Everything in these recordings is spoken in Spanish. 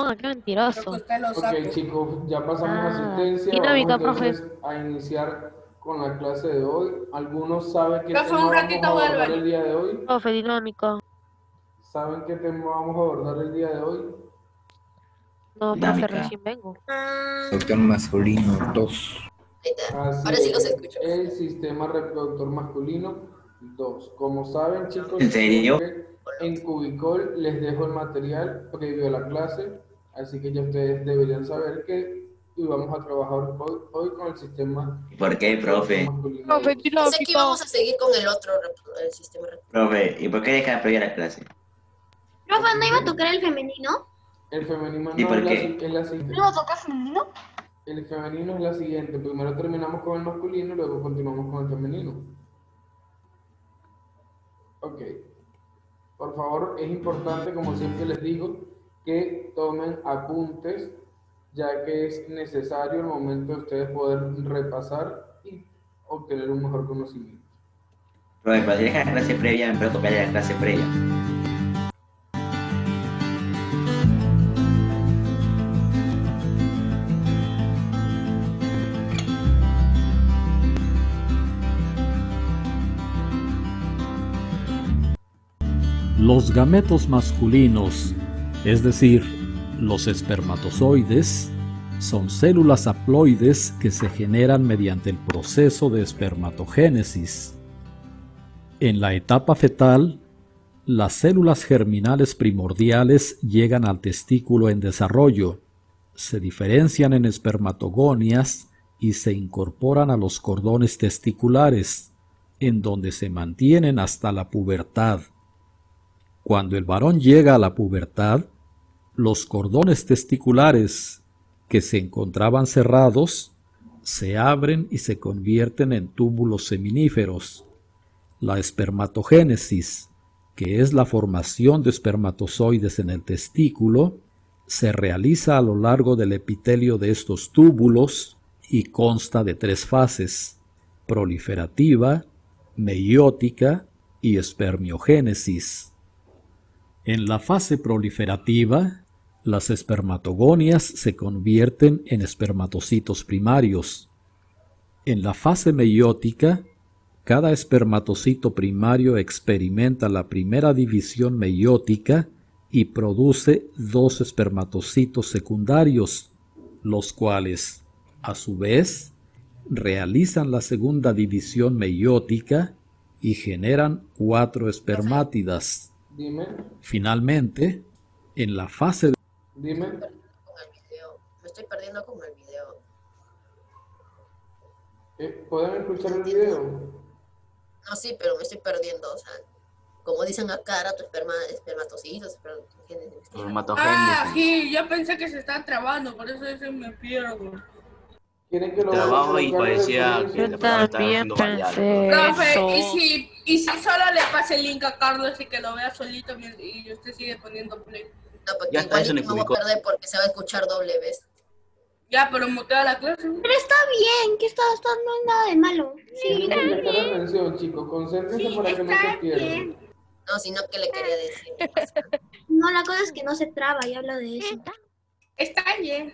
No, qué mentiroso. Ok, chicos, ya pasamos a asistencia. Vamos Dinámica, profe. entonces a iniciar con la clase de hoy. ¿Algunos saben qué Profe, tema un vamos a ratito vuelvo. abordar el día de hoy? Profe, dinámica. ¿Saben qué tema vamos a abordar el día de hoy? No, profe, Dinámica. recién vengo. Sector masculino 2. Así Ahora sí los es, escucho. el sistema reproductor masculino 2. Como saben, chicos, ¿En les digo serio? que en Cubicol les dejo el material previo a la clase, así que ya ustedes deberían saber que íbamos a trabajar hoy con el sistema ¿Por qué, reproductor profe? masculino Profe, 2. Pensé que íbamos a seguir con el otro sistema. Profe, ¿y por qué deja de prohibir la clase? Profe, ¿no iba a tocar el femenino? El femenino ¿Y no por es qué? es la siguiente. ¿No iba a tocar femenino? El femenino es la siguiente. Primero terminamos con el masculino y luego continuamos con el femenino. Ok. Por favor, es importante, como siempre les digo, que tomen apuntes, ya que es necesario el momento de ustedes poder repasar y obtener un mejor conocimiento. Profe, pero si deja la clase previa, me puedo copiar de la clase previa. Los gametos masculinos, es decir, los espermatozoides, son células haploides que se generan mediante el proceso de espermatogénesis. En la etapa fetal, las células germinales primordiales llegan al testículo en desarrollo, se diferencian en espermatogonias y se incorporan a los cordones testiculares, en donde se mantienen hasta la pubertad. Cuando el varón llega a la pubertad, los cordones testiculares, que se encontraban cerrados, se abren y se convierten en túbulos seminíferos. La espermatogénesis, que es la formación de espermatozoides en el testículo, se realiza a lo largo del epitelio de estos túbulos y consta de 3 fases: proliferativa, meiótica y espermiogénesis. En la fase proliferativa, las espermatogonias se convierten en espermatocitos primarios. En la fase meiótica, cada espermatocito primario experimenta la primera división meiótica y produce 2 espermatocitos secundarios, los cuales, a su vez, realizan la segunda división meiótica y generan 4 espermátidas. Dime, Finalmente, en la fase de dime. Me estoy perdiendo con el video. ¿Pueden escuchar el video? No, sí, pero me estoy perdiendo. O sea, como dicen acá, era tu espermatocitos, espermatogénesis. Ah, sí, yo pensé que se estaba trabando, por eso ese me pierdo. ¿Quieren que lo Trabajo vaya a y colocar desde el parecía comienzo? que Yo la persona estaba también haciendo variar. pensé Profe, eso. y si solo le pase el link a Carlos y que lo vea solito y usted sigue poniendo play? No, porque Ya está, eso igualito en me el voy a Cubicol. perder porque se va a escuchar doble vez. Ya, pero mutea la clase. Pero está bien, que está, no es nada de malo. Tienen Sí, que prestar atención, chicos. Concéntrense sí, para que no se está pierdan. bien. No, sino que le quería decir. No, la cosa es que no se traba y habla de eso. Está bien.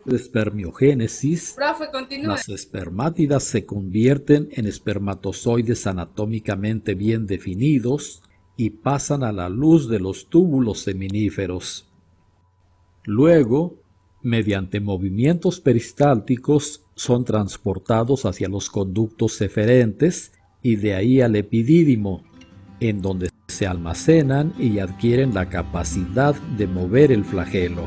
espermiogénesis, Profe, continúe. las espermátidas se convierten en espermatozoides anatómicamente bien definidos y pasan a la luz de los túbulos seminíferos. Luego, mediante movimientos peristálticos, son transportados hacia los conductos eferentes y de ahí al epidídimo, en donde se almacenan y adquieren la capacidad de mover el flagelo.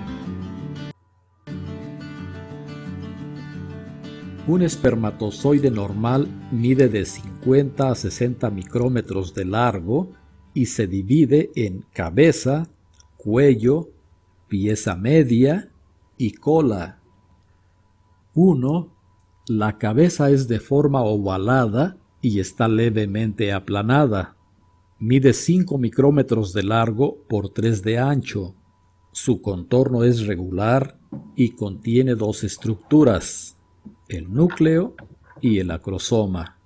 Un espermatozoide normal mide de 50 a 60 micrómetros de largo y se divide en cabeza, cuello, pieza media y cola. 1. La cabeza es de forma ovalada y está levemente aplanada. Mide 5 micrómetros de largo por 3 de ancho. Su contorno es regular y contiene 2 estructuras: el núcleo y el acrosoma.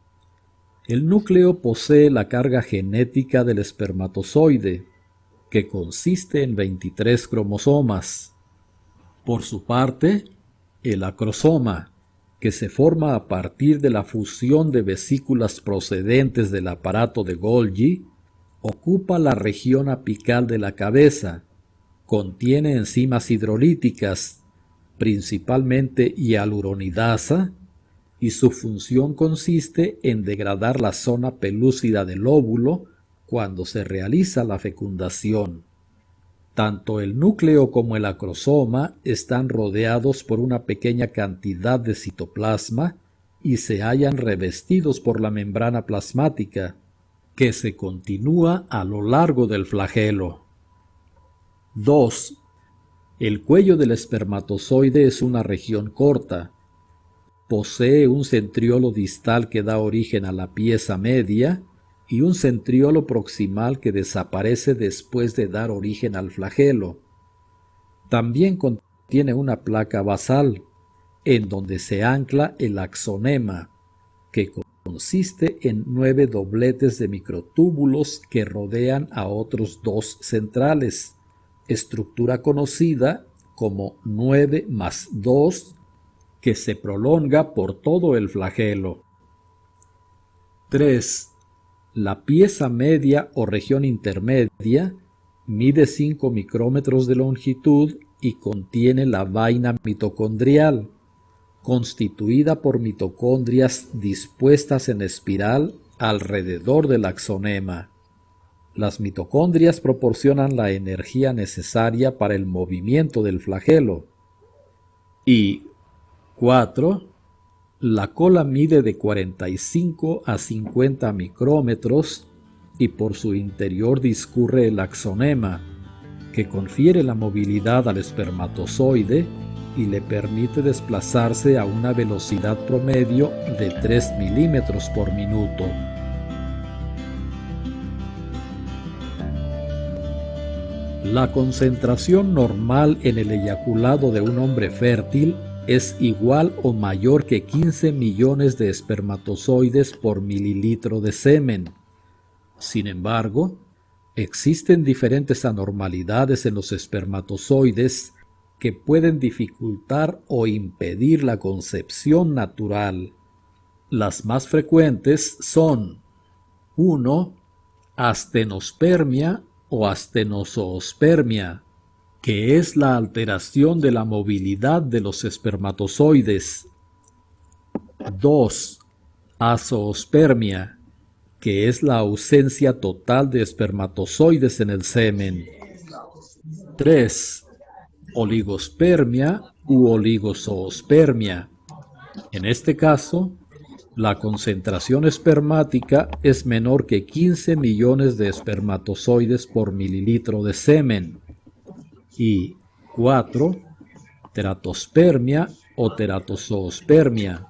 El núcleo posee la carga genética del espermatozoide. que consiste en 23 cromosomas. Por su parte, el acrosoma, que se forma a partir de la fusión de vesículas procedentes del aparato de Golgi, ocupa la región apical de la cabeza, contiene enzimas hidrolíticas, principalmente hialuronidasa, y su función consiste en degradar la zona pelúcida del óvulo cuando se realiza la fecundación. Tanto el núcleo como el acrosoma están rodeados por una pequeña cantidad de citoplasma y se hallan revestidos por la membrana plasmática, que se continúa a lo largo del flagelo. 2. El cuello del espermatozoide es una región corta. Posee un centriolo distal que da origen a la pieza media y un centriolo proximal que desaparece después de dar origen al flagelo. También contiene una placa basal, en donde se ancla el axonema, que consiste en 9 dobletes de microtúbulos que rodean a otros 2 centrales, estructura conocida como 9+2, que se prolonga por todo el flagelo. 3. La pieza media o región intermedia mide 5 micrómetros de longitud y contiene la vaina mitocondrial, constituida por mitocondrias dispuestas en espiral alrededor del axonema. Las mitocondrias proporcionan la energía necesaria para el movimiento del flagelo. Y 4. La cola mide de 45 a 50 micrómetros y por su interior discurre el axonema, que confiere la movilidad al espermatozoide y le permite desplazarse a una velocidad promedio de 3 milímetros por minuto. La concentración normal en el eyaculado de un hombre fértil es igual o mayor que 15 millones de espermatozoides por mililitro de semen. Sin embargo, existen diferentes anormalidades en los espermatozoides que pueden dificultar o impedir la concepción natural. Las más frecuentes son 1. Astenospermia o astenozoospermia, que es la alteración de la movilidad de los espermatozoides. 2. Azoospermia, que es la ausencia total de espermatozoides en el semen. 3. Oligospermia u oligozoospermia. En este caso, la concentración espermática es menor que 15 millones de espermatozoides por mililitro de semen. Y 4. Teratospermia o teratozoospermia.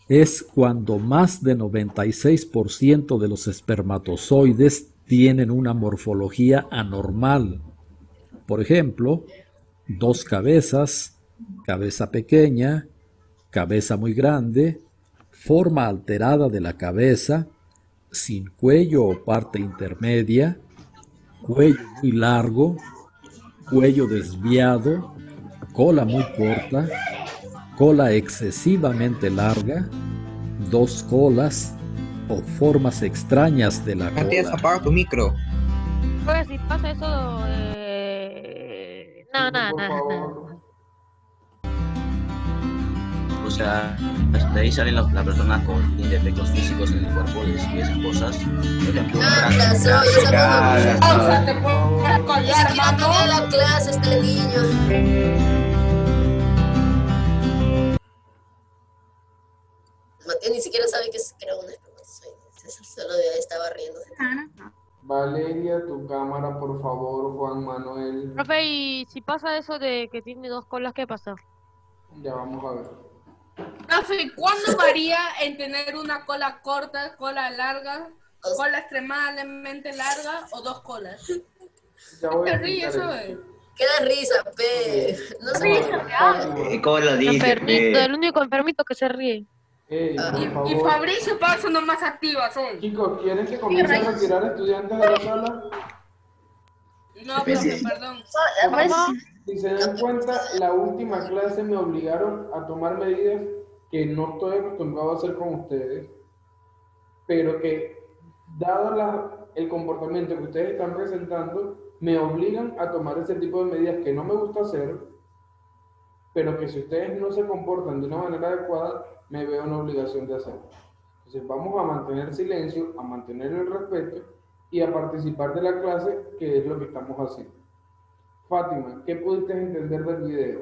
Es cuando más de 96% de los espermatozoides tienen una morfología anormal. Por ejemplo, 2 cabezas, cabeza pequeña, cabeza muy grande, forma alterada de la cabeza, sin cuello o parte intermedia, cuello muy largo, cuello desviado, cola muy corta, cola excesivamente larga, 2 colas o formas extrañas de la Matías, cola. apaga tu micro. Pues si pasa eso, no, Por favor. O sea, de ahí salen las personas con defectos físicos en el cuerpo y esas cosas. Por ejemplo, un Anda, soy brazo, esa Ya, Pausa, te puedo Ni colgar, siquiera mano. tenía la clase este niño. Matías ni siquiera sabe que era un espermatozoide. Solo estaba riéndose. Valeria, tu cámara, por favor, Juan Manuel. profe, y si pasa eso de que tiene 2 colas, ¿qué pasa? Ya vamos a ver. Profe, ¿cuándo varía en tener una cola corta, cola larga, cola extremadamente larga o 2 colas? Ya voy a Te ríes, explicar ¿sabes? esto. Queda risa, pe. No sé Vamos qué a ver, Fátima. ¿cómo lo dice? Enfermito, el único enfermito que se ríe. Ey, por Y favor. Fabricio pasa nomás activa, son. Chicos, ¿quieren que comience a retirar estudiantes de la sala? No, profe, perdón. Si se dan cuenta, la última clase me obligaron a tomar medidas que no estoy acostumbrado a hacer con ustedes, pero que, dado el comportamiento que ustedes están presentando, me obligan a tomar ese tipo de medidas que no me gusta hacer, pero que si ustedes no se comportan de una manera adecuada, me veo una obligación de hacerlo. Entonces vamos a mantener silencio, a mantener el respeto y a participar de la clase, que es lo que estamos haciendo. Fátima, ¿qué pudiste entender del video?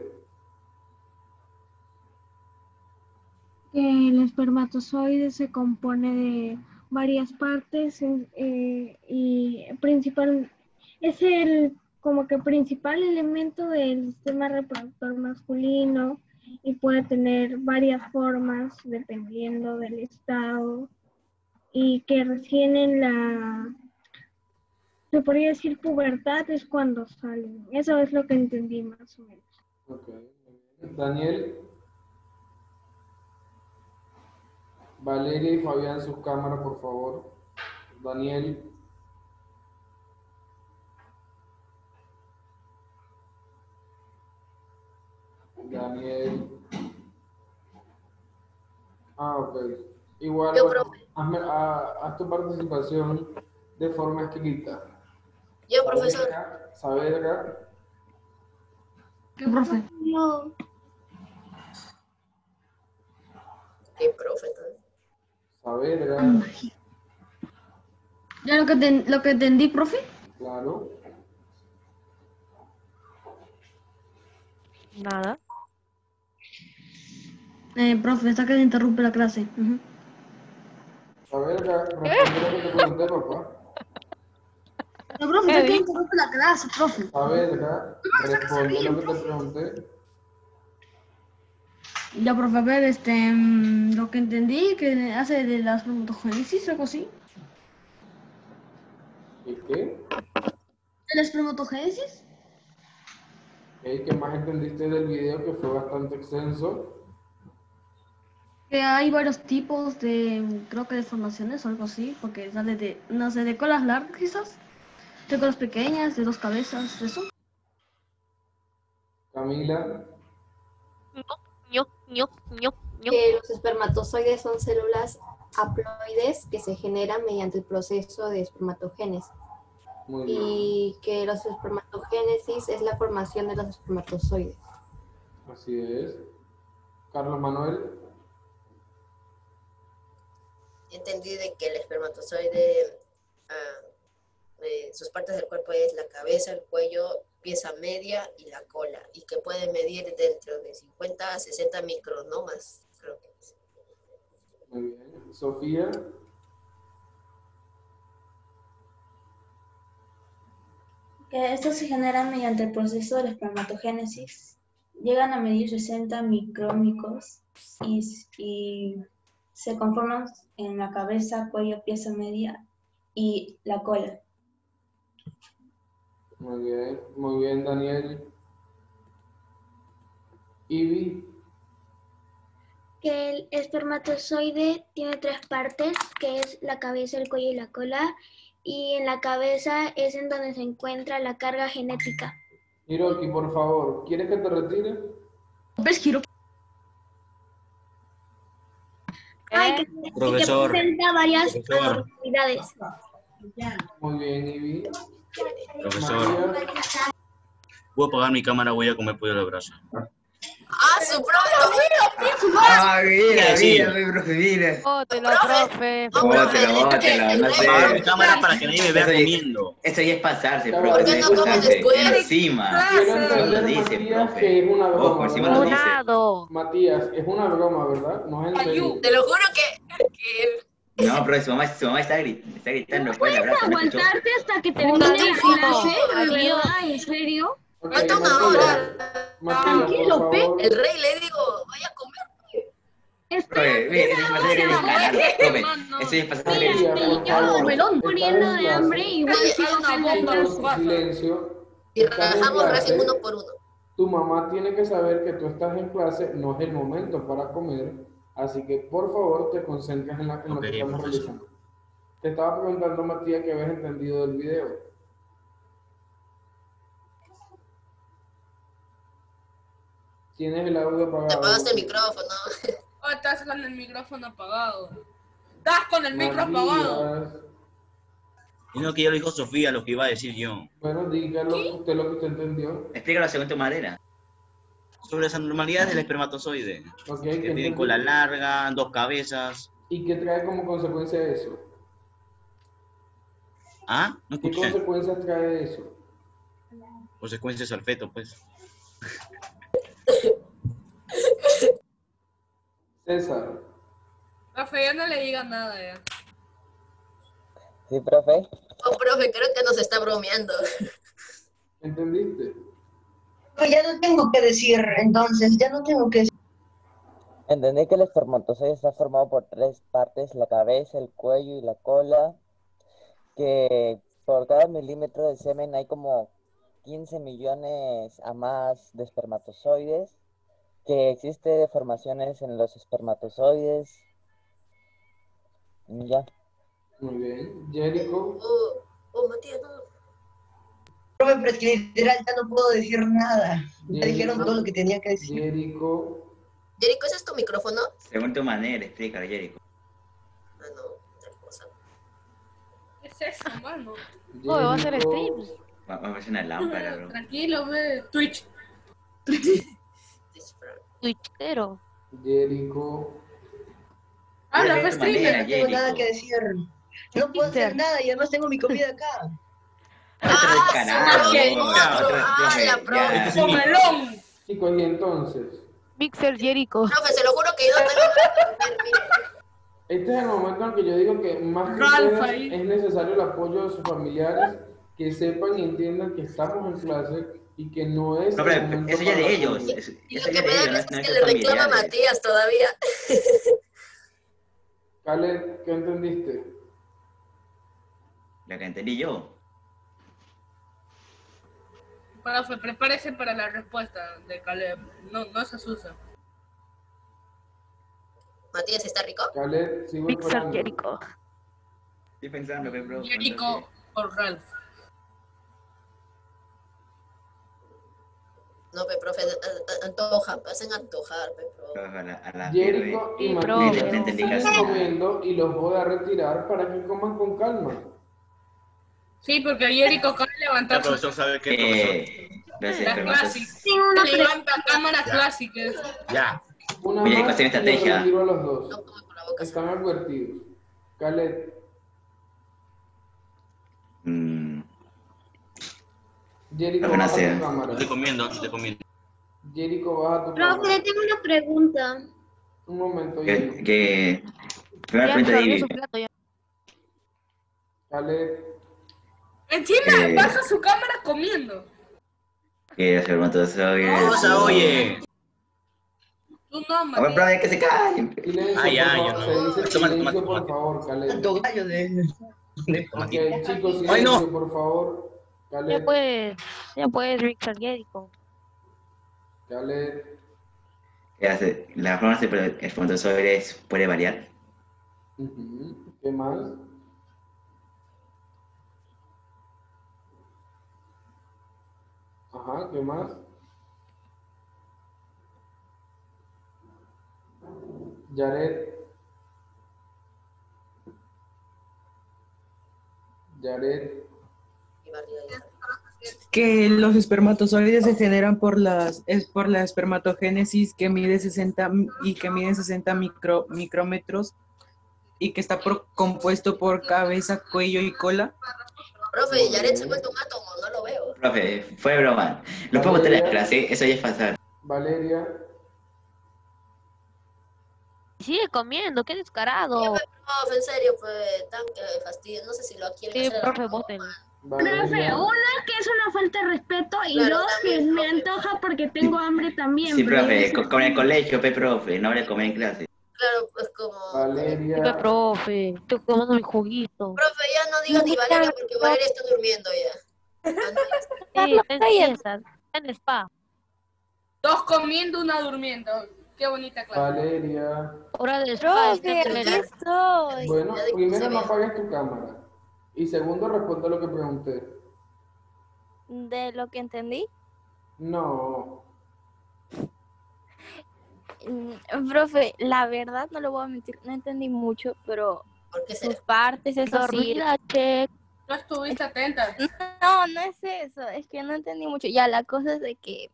Que el espermatozoide se compone de varias partes y es el como que principal elemento del sistema reproductor masculino y puede tener varias formas dependiendo del estado y que recién en se podría decir pubertad es cuando salen. Eso es lo que entendí más o menos. Okay. Daniel, Valeria y Fabián, sus cámaras, por favor. Daniel. Daniel. Ok. Igual, Yo, bueno, profe. haz tu participación de forma escrita. Yo, profesor. Saavedra. ¿Qué, profe? No, ¿Qué, profe? Saavedra. ¿Ya lo que entendí, profe? Claro. Nada. Profe, está que se interrumpe la clase. Saavedra, responde lo que te pregunté, papá. No, profe, está que interrumpe la clase, profe. Saavedra, responde lo que te pregunté. Ya, profe, a ver, lo que entendí que hace de la espermatogénesis, algo así. ¿Y qué? ¿De la espermatogénesis? ¿Qué más entendiste del video, que fue bastante extenso? Que hay varios tipos de, creo que de formaciones o algo así, porque sale de, no sé, de colas largas quizás, de colas pequeñas, de dos cabezas, eso. Camila. Que los espermatozoides son células haploides que se generan mediante el proceso de espermatogénesis. Muy bien. Y que los espermatogénesis es la formación de los espermatozoides. Así es. Carlos Manuel. Entendí de que el espermatozoide, sus partes del cuerpo es la cabeza, el cuello, pieza media y la cola, y que puede medir dentro de 50 a 60 micronomas, creo que es. Muy bien. Sofía. Que estos se generan mediante el proceso de la espermatogénesis. Llegan a medir 60 micrómicros y se conforman en la cabeza, cuello, pieza media y la cola. Muy bien, Daniel. Ivy. que el espermatozoide tiene tres partes, que es la cabeza, el cuello y la cola, y en la cabeza es en donde se encuentra la carga genética. Hiroki, por favor, ¿quieres que te retire? ¿Ves, Hiroki? Ay, Profesor. que presenta varias Profesor. anormalidades. Muy bien, Ivy. Profesor, ¿puedo apagar mi cámara? Voy a comer pollo a la brasa. ¡Ah, su propio! Ah, mira, Sí. mira, mi profe, mira. Bótelo, profe. Bótelo, no sé. Apagar mi cámara para que nadie me vea Eso ya- comiendo. Esto ya es pasarse, ¿Por profe. qué No no es comes pasarse. después? Encima. Quiero No lo entender, dice, Matías, profe. que es una broma, Ojo, encima lo ¿verdad? dice. Donado. Matías, es una broma, ¿verdad? No es en serio. Te lo juro que No, profe, su mamá está gritando. Pues, la verdad, no escuchó. Aguantarte hasta que termine la Donadísimo. clase, de Adiós. verdad, en serio. Ok, falta una Matías, hora. Matías, por favor. El rey le digo, vaya a comer. Profe, mira, eso es pasarse de descarado. Profe, esto ya es pasarse de Matías, descarado. por favor. melón, Estás Muriendo en de clase. hambre y igual sigo jalando. Chicos, silencio. Y Estás en rajamos recién clase. uno por uno. Tu mamá tiene que saber que tú estás en clase, no es el momento para comer, así que por favor te concentres en lo Ok, que estamos profesor. realizando. Te estaba preguntando, Matías, que habías entendido del video. Tienes el audio Te apagado. apagaste el micrófono. Oh, estás con el micrófono apagado. Estás con el micro apagado. Matías. Y no, que ya lo dijo Sofía, lo que iba a decir yo. Bueno, dígalo usted lo que usted entendió. Explícalo según tu manera. Sobre las anormalidades del espermatozoide. Ok, Que tiene cola larga, 2 cabezas. ¿Y qué trae como consecuencia eso? ¿Ah? No ¿Qué escuché. consecuencias trae eso? Consecuencias al feto, pues. César. Profe, ya no le diga nada ya. Sí, profe. Oh, profe, creo que nos está bromeando. ¿Entendiste? No, ya no tengo que decir, entonces, ya no tengo que decir. Entendí que el espermatozoide está formado por 3 partes, la cabeza, el cuello y la cola, que por cada milímetro de semen hay como 15 millones a más de espermatozoides, que existe deformaciones en los espermatozoides. Y ya. Muy bien. Jericho. Matías, no. Profe, pero es que literal ya no puedo decir nada. Ya dijeron Jericho. todo lo que tenía que decir. Jericho. Jericho, ¿ese es tu micrófono? Según tu manera, explícalo, Jericho. Ah, no, otra cosa. ¿Qué es eso, mano? No, va a hacer streams. Vamos a hacer una lámpara, bro. Tranquilo, ve. Twitch. Twitchero. Jericho. Habla, Ve pues, tu manera, streamer. No tengo nada Jericho. que decir. No puedo hacer nada y además tengo mi comida acá. Otro descarado, sí, otro, profe, ya. ¡Comelón! Chicos, y entonces, Mixer Jericho. Profe, se lo juro que yo no tengo nada que decir, mire. este es el momento en que yo digo que más que Ralph ustedes ahí. es necesario el apoyo de sus familiares, que sepan y entiendan que estamos en clase y que no es Profe, el momento eso ya para de la ellos. comida. Y Eso lo ya que de me da ellos, risa no es es que de le reclama a familiares. Matías todavía. Caleb, ¿qué entendiste? Lo que entendí yo. Profe, prepárese para la respuesta de Caleb. No se asusta. Matías, ¿está rico? Caleb, sigo Mixer esperando. Jericho. Estoy pensando, bro. Jericho o Ralph. No, pe, profe, antoja, hacen antojar, pe, profe. A la Jericho y Sí, Matías profe. No entendí siguen casi nada. comiendo y los voy a retirar para que coman con calma. Sí, porque Jericho acaba de El levantar su profesor sabe que profesor. Los la espermatozoides. clásica. Levanta cámara clásicas. Ya. Una Oye, más ¿cuál es y la los estrategia? retiro a los dos. No come con la boca. Están advertidos. Caleb, Jericho, Lo que no baja sea. tu cámara. Estoy comiendo, estoy comiendo. Jericho, baja tu Profe, cámara. le tengo una pregunta. Un momento, Jericho. Que primera Ya pregunta de abrió Ivy. su plato ya. Caleb, Encima baja su cámara comiendo. Que los espermatozoides. ¿Qué pasa, oye? Tú no, A ver, Matías. profe, que se callen. silencio, Ah, ya, por yo favor. no. Se dice Tómate, silencio, tómate, por tómate. favor, Caleb. Tanto gallo de Ok, chicos, Ay, silencio, no. por favor. Caleb, Ya puedes, Mixer Jericho. Caleb. ¿Qué hace? La forma de espermatozoides puede variar. Ujú. ¿Qué más? Ajá, ¿qué más? Jared. Jared. Mi barriga ya. Que los espermatozoides se generan por la espermatogénesis que mide 60 micrómetros y que está compuesto por cabeza, cuello y cola. Profe, Yaret se ha vuelto un átomo, no lo veo. Profe, fue broma. Lo puedo botar en la clase, eso ya es pasar. Valeria. Sigue comiendo, qué descarado. Profe, en serio, pues, tan fastidio. No sé si lo quieren Sí, hacer. profe, voten. Profe, una, que es una falta de respeto, y Claro, dos, que también, me profe. antoja porque tengo hambre también. Sí, pero yo profe, no sé. con el colegio, profe, no le comer en clase. Claro, pues como... Valeria. Profe, estoy tomando mi juguito. Profe, ya no digas ni Valeria porque Valeria está durmiendo ya. Sí, está en siesta, está en spa. Dos comiendo, una durmiendo. Qué bonita clase. Valeria. Hora de spa. Profe, aquí estoy. Bueno, Ya de que primero se no vea. apagues tu cámara. Y segundo, responde lo que pregunté. De lo que entendí. No. Profe, la verdad no lo voy a mentir, no entendí mucho, pero ¿Por qué sus partes, eso sí. Dormida, che. No estuviste atenta. No, no es eso, es que no entendí mucho. Ya, la cosa es de que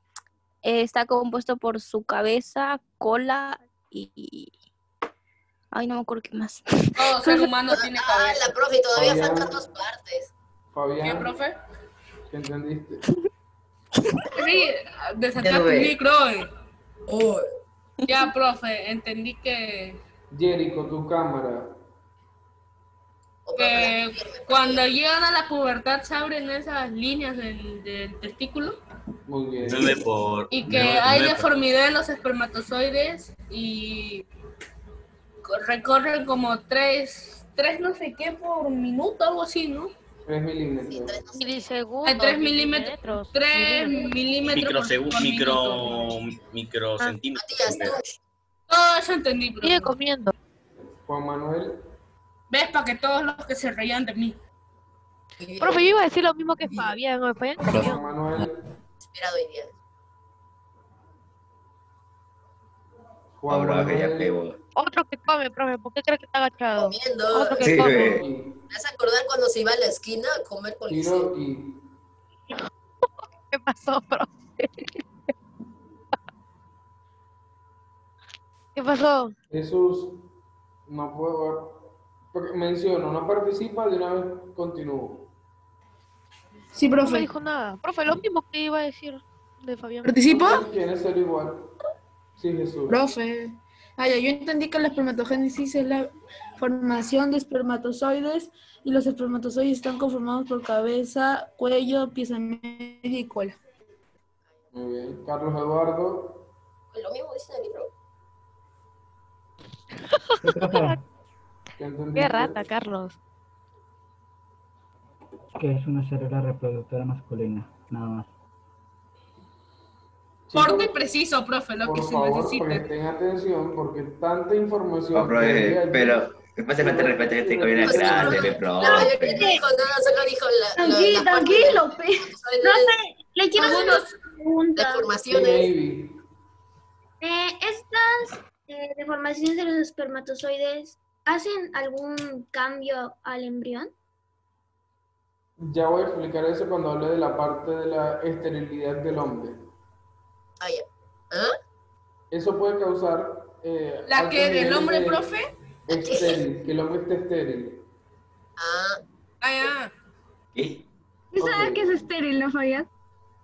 está compuesto por su cabeza, cola y... Ay, no me acuerdo qué más. Todo ser humano tiene cabeza. La profe, todavía Fabián. faltan 2 partes. Fabián, ¿Qué, profe? ¿qué entendiste? Sí, desatar tu micro. Ya, profe, entendí que Jericho, tu cámara. cuando llegan a la pubertad se abren esas líneas del testículo Muy bien. 9 por... y que nueve- hay nueve por- deformidad en los espermatozoides y recorren como 3 no sé qué por minuto, algo así, ¿no? 3 milímetros. Milisegundos. 3 milímetros. 3 milímetros por minuto. microcentímetros. Todo eso entendí, profe. Sigue comiendo. Juan Manuel. ¿Ves? Para que todos los que se reían de mí. Profe, yo iba a decir lo mismo que Fabián. ¿No? Fabián Juan Manuel. Inspirado hoy día. Juan Manuel. Otro que come, profe. ¿Por qué crees que está agachado? Comiendo. Otro que Sí, come. ¿Me vas a acordar cuando se iba a la esquina a comer con Liceo? ¿Qué pasó, profe? ¿Qué pasó? Jesús, no puedo ver. Porque menciono, no participa, de una vez continúo. Sí, No me profe. dijo nada. Profe, lo mismo que iba a decir de Fabián. ¿Participo? Quiere ser igual. Sí, Jesús. Profe. Ya, yo entendí que la espermatogénesis es la formación de espermatozoides y los espermatozoides están conformados por cabeza, cuello, pieza media y cola. Muy bien. Carlos Eduardo. Lo mismo dice en el libro. ¿Qué entendiste? Qué rata, Carlos. Que es una célula reproductora masculina, nada más. Corto y preciso, profe, lo que Por se favor, necesite. presten atención porque tanta información. No, profe, pero después se falta respeto que te comió la clase, de No, yo no profe. dijo nada, solo dijo Tranquilo, profe, le quiero hacer una pregunta. deformaciones. ¿Estas deformaciones de los espermatozoides hacen algún cambio al embrión? Ya voy a explicar eso cuando hable de la parte de la esterilidad del hombre. Ah, ya. ¿Ah? Eso puede causar... ¿La altos que del niveles hombre, de profe? Estéril, que el hombre esté estéril. Ah. Ah, ya. ¿Qué? ¿Y sabes Ok. que es estéril, no, Fabián?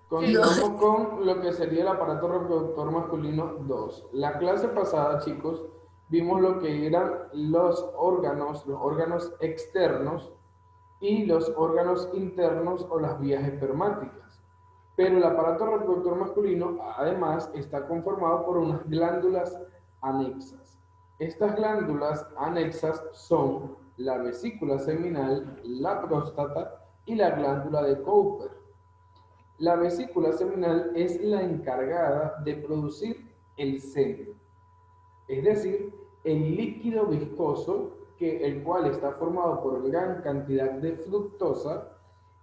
Continuamos con lo que sería el aparato reproductor masculino 2. La clase pasada, chicos, vimos lo que eran los órganos externos y los órganos internos o las vías espermáticas. Pero el aparato reproductor masculino, además, está conformado por unas glándulas anexas. Estas glándulas anexas son la vesícula seminal, la próstata y la glándula de Cowper. La vesícula seminal es la encargada de producir el semen, es decir, el líquido viscoso, el cual está formado por gran cantidad de fructosa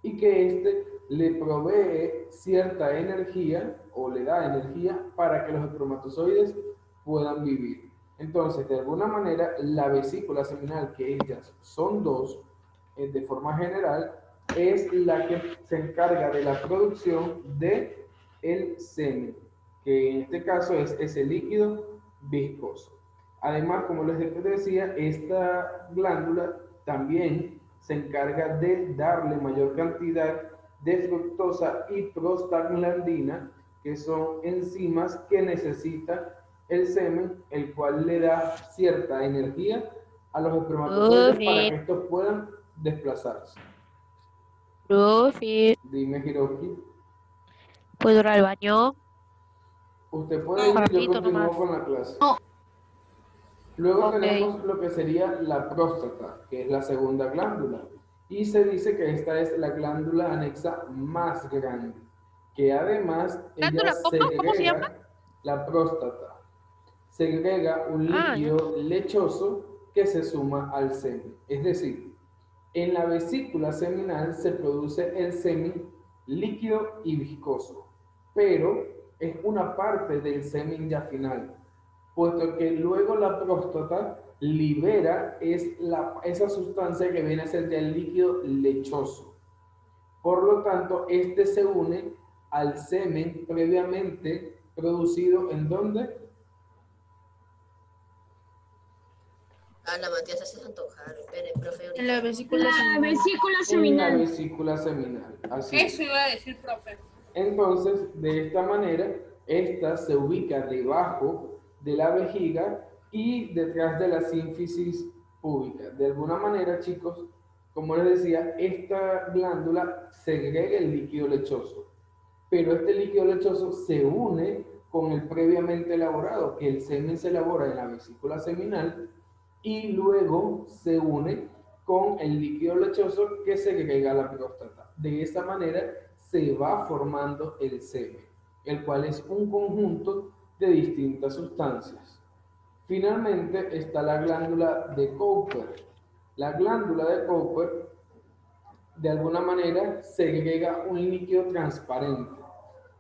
y que éste le provee cierta energía o le da energía para que los espermatozoides puedan vivir. Entonces, de alguna manera, la vesícula seminal, que ellas son 2, de forma general, es la que se encarga de la producción de el semen, que en este caso es ese líquido viscoso. Además, como les decía, esta glándula también se encarga de darle mayor cantidad de fructosa y prostaglandina, que son enzimas que necesita el semen, el cual le da cierta energía a los espermatozoides para que estos puedan desplazarse. Profe, Dime, Hiroki. ¿puedo ir al baño? Usted puede ir, yo Rapidito continúo nomás. con la clase. Luego tenemos lo que sería la próstata, que es la segunda glándula. Y se dice que esta es la glándula anexa más grande, que además ella ¿Cómo se llama? la próstata. Segrega un líquido lechoso que se suma al semen. Es decir, en la vesícula seminal se produce el semen líquido y viscoso, pero es una parte del semen ya final. puesto que luego la próstata libera esa sustancia que viene a ser ya el líquido lechoso. Por lo tanto, este se une al semen previamente producido ¿en dónde? La Matías se antojar. Espere, profe. En la vesícula seminal. En la vesícula seminal. Así es. Eso iba a decir, profe. Entonces, de esta manera, esta se ubica debajo de la vejiga y detrás de la sínfisis púbica. De alguna manera, chicos, como les decía, esta glándula segrega el líquido lechoso, pero este líquido lechoso se une con el previamente elaborado, que el semen se elabora en la vesícula seminal y luego se une con el líquido lechoso que segrega la próstata. De esta manera se va formando el semen, el cual es un conjunto de distintas sustancias. Finalmente está la glándula de Cowper. La glándula de Cowper, de alguna manera, segrega un líquido transparente.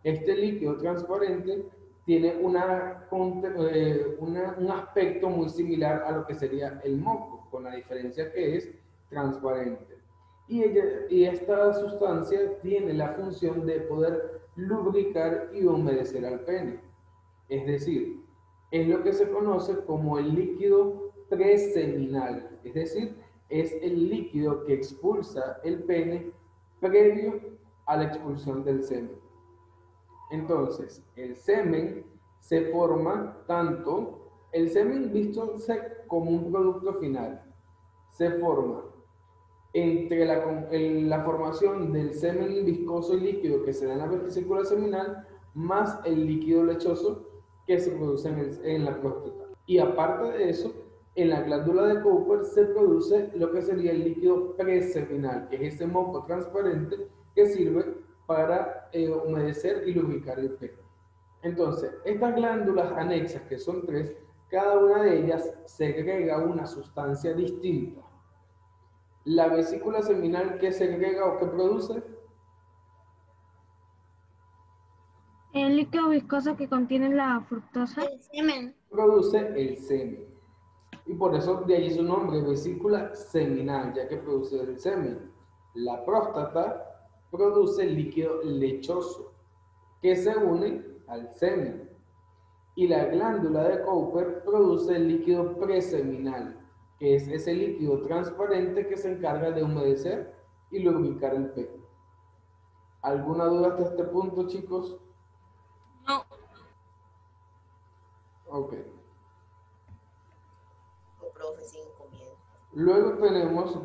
Este líquido transparente tiene un aspecto muy similar a lo que sería el moco, con la diferencia que es transparente. Y esta sustancia tiene la función de poder lubricar y humedecer al pene. Es decir, es lo que se conoce como el líquido preseminal, es decir, es el líquido que expulsa el pene previo a la expulsión del semen. Entonces, el semen se forma tanto, el semen visto como un producto final, se forma entre la formación del semen viscoso y líquido que se da en la vesícula seminal, más el líquido lechoso que se produce en la próstata. Y aparte de eso, en la glándula de Cowper se produce lo que sería el líquido preseminal, que es ese moco transparente que sirve para humedecer y lubricar el pene. Entonces, estas glándulas anexas, que son 3, cada una de ellas segrega una sustancia distinta. La vesícula seminal, ¿qué segrega o qué produce? El líquido viscoso que contiene la fructosa. El semen. Produce el semen. Y por eso de ahí su nombre, vesícula seminal, ya que produce el semen. La próstata produce el líquido lechoso, que se une al semen. Y la glándula de Cowper produce el líquido preseminal, que es ese líquido transparente que se encarga de humedecer y lubricar el pene. ¿Alguna duda hasta este punto, chicos? No. Ok. Profe, siguen comiendo. Luego tenemos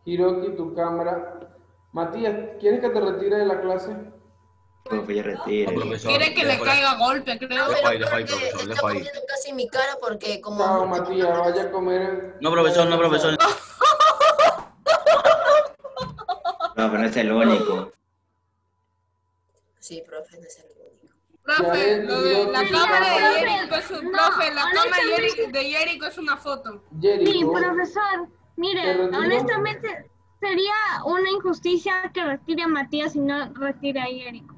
Hiroki, tu cámara. Matías, ¿quieres que te retire de la clase? Profe, ya retire. Quiere que le caiga golpe, creo. Dejo ahí, profesor, está poniendo casi mi cara porque como... Chao, Matías, vaya a comer. No, profesor, no, profesor. No, pero no es el único. Sí, profe, no es el único. Profe, lo de la cámara de Jerico es un... Profe, la cámara de Jerico es una foto. Sí, profesor, mire, honestamente sería una injusticia que retire a Matías y no retire a Jerico.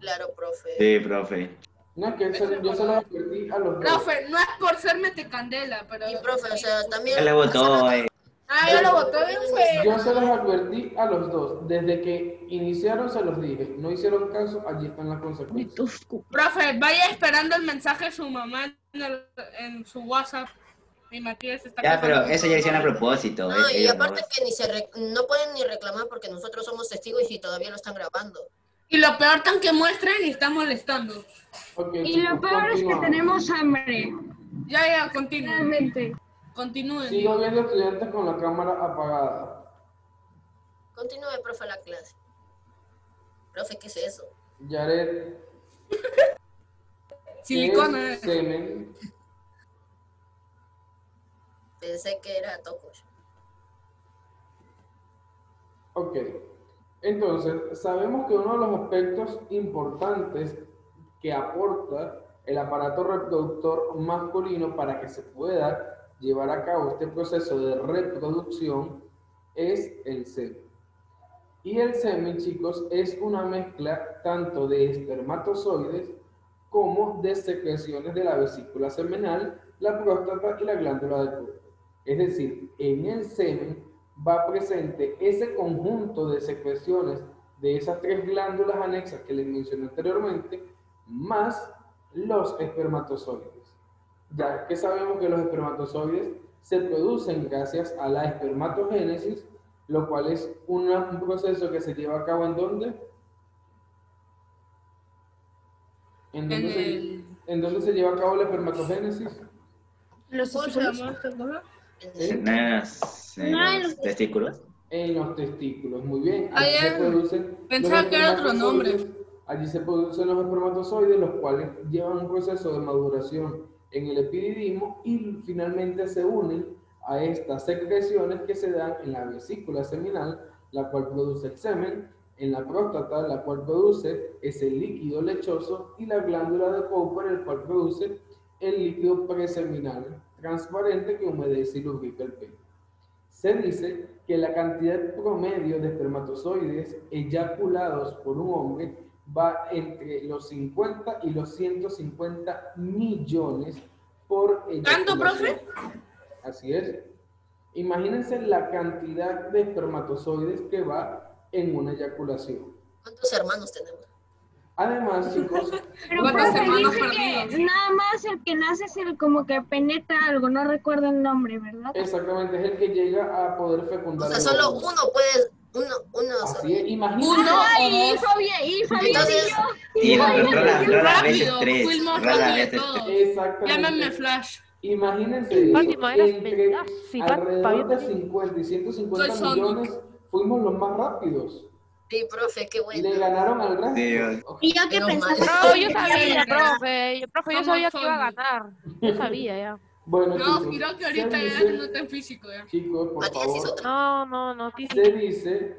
Claro, profe. Sí, profe. No, que yo se lo advertí a los dos. Profe, no es por ser metecandela, pero... Y profe, o sea, también... Ya le votó, ya lo votó bien feo. Yo se los advertí a los dos. Desde que iniciaron se los dije. No hicieron caso, allí están las consecuencias. Profe, vaya esperando el mensaje de su mamá en su WhatsApp. Mi Matías está Ya, pero eso ya hicieron a propósito. No, y aparte que no pueden ni reclamar porque nosotros somos testigos y todavía lo están grabando. Y lo peor tan que muestran y están molestando. Okay, y lo peor es que tenemos hambre. Ya, continúen. Realmente. Continúen. Sigo viendo estudiantes con la cámara apagada. Continúe, profe, la clase. Profe, ¿qué es eso? Yaret. Silicona. Semen. Pensé que era tocos. Ok. Entonces, sabemos que uno de los aspectos importantes que aporta el aparato reproductor masculino para que se pueda llevar a cabo este proceso de reproducción es el semen. Y el semen, chicos, es una mezcla tanto de espermatozoides como de secreciones de la vesícula seminal, la próstata y la glándula de Cooper. Es decir, en el semen va presente ese conjunto de secreciones de esas 3 glándulas anexas que les mencioné anteriormente, más los espermatozoides. Ya que sabemos que los espermatozoides se producen gracias a la espermatogénesis, lo cual es un proceso que se lleva a cabo ¿en dónde? ¿En dónde se lleva a cabo la espermatogénesis? Los ¿En los testículos. En los testículos, muy bien. Ah, Allí ya. se producen Pensaba los que era otro nombre. espermatozoides. Allí se producen los espermatozoides, los cuales llevan un proceso de maduración en el epididimo y finalmente se unen a estas secreciones que se dan en la vesícula seminal, la cual produce el semen, en la próstata, la cual produce ese líquido lechoso, y la glándula de Cooper, el cual produce el líquido preseminal transparente que humedece y lubrica el pene. Se dice que la cantidad promedio de espermatozoides eyaculados por un hombre va entre los 50 y los 150 millones por eyaculación. ¿Tanto, profe? Así es. Imagínense la cantidad de espermatozoides que va en una eyaculación. ¿Cuántos hermanos tenemos? Además, chicos, Pero ¿Cuántos profe, hermanos dice perdidos? que nada más el que nace es el como que penetra algo, no recuerdo el nombre, ¿verdad? exactamente, es el que llega a poder fecundar. O sea, el solo óvulo. uno puede, uno Así es, imagínense. Uno Ay, o dos. y Fabián Entonces, Sí, rara vez Rápido, 3. fuimos Rara rápido vez todos. Exactamente. Llámenme Flash. Imagínense, Fátima, eras entre verdad. Sí, alrededor Fabián de también. 50 y 150 Soy Sonic. millones fuimos los más rápidos. sí, profe, qué bueno. Le ganaron al resto. Sí, Y yo que Menos mal. pensaba No, yo sabía, profe, yo Somos sabía que iba a Sonic. ganar. Yo sabía ya. Bueno, No, chicos, creo que se ahorita ya dice- no está en físico ya. chicos, por Matías hizo favor, otra. No, se dice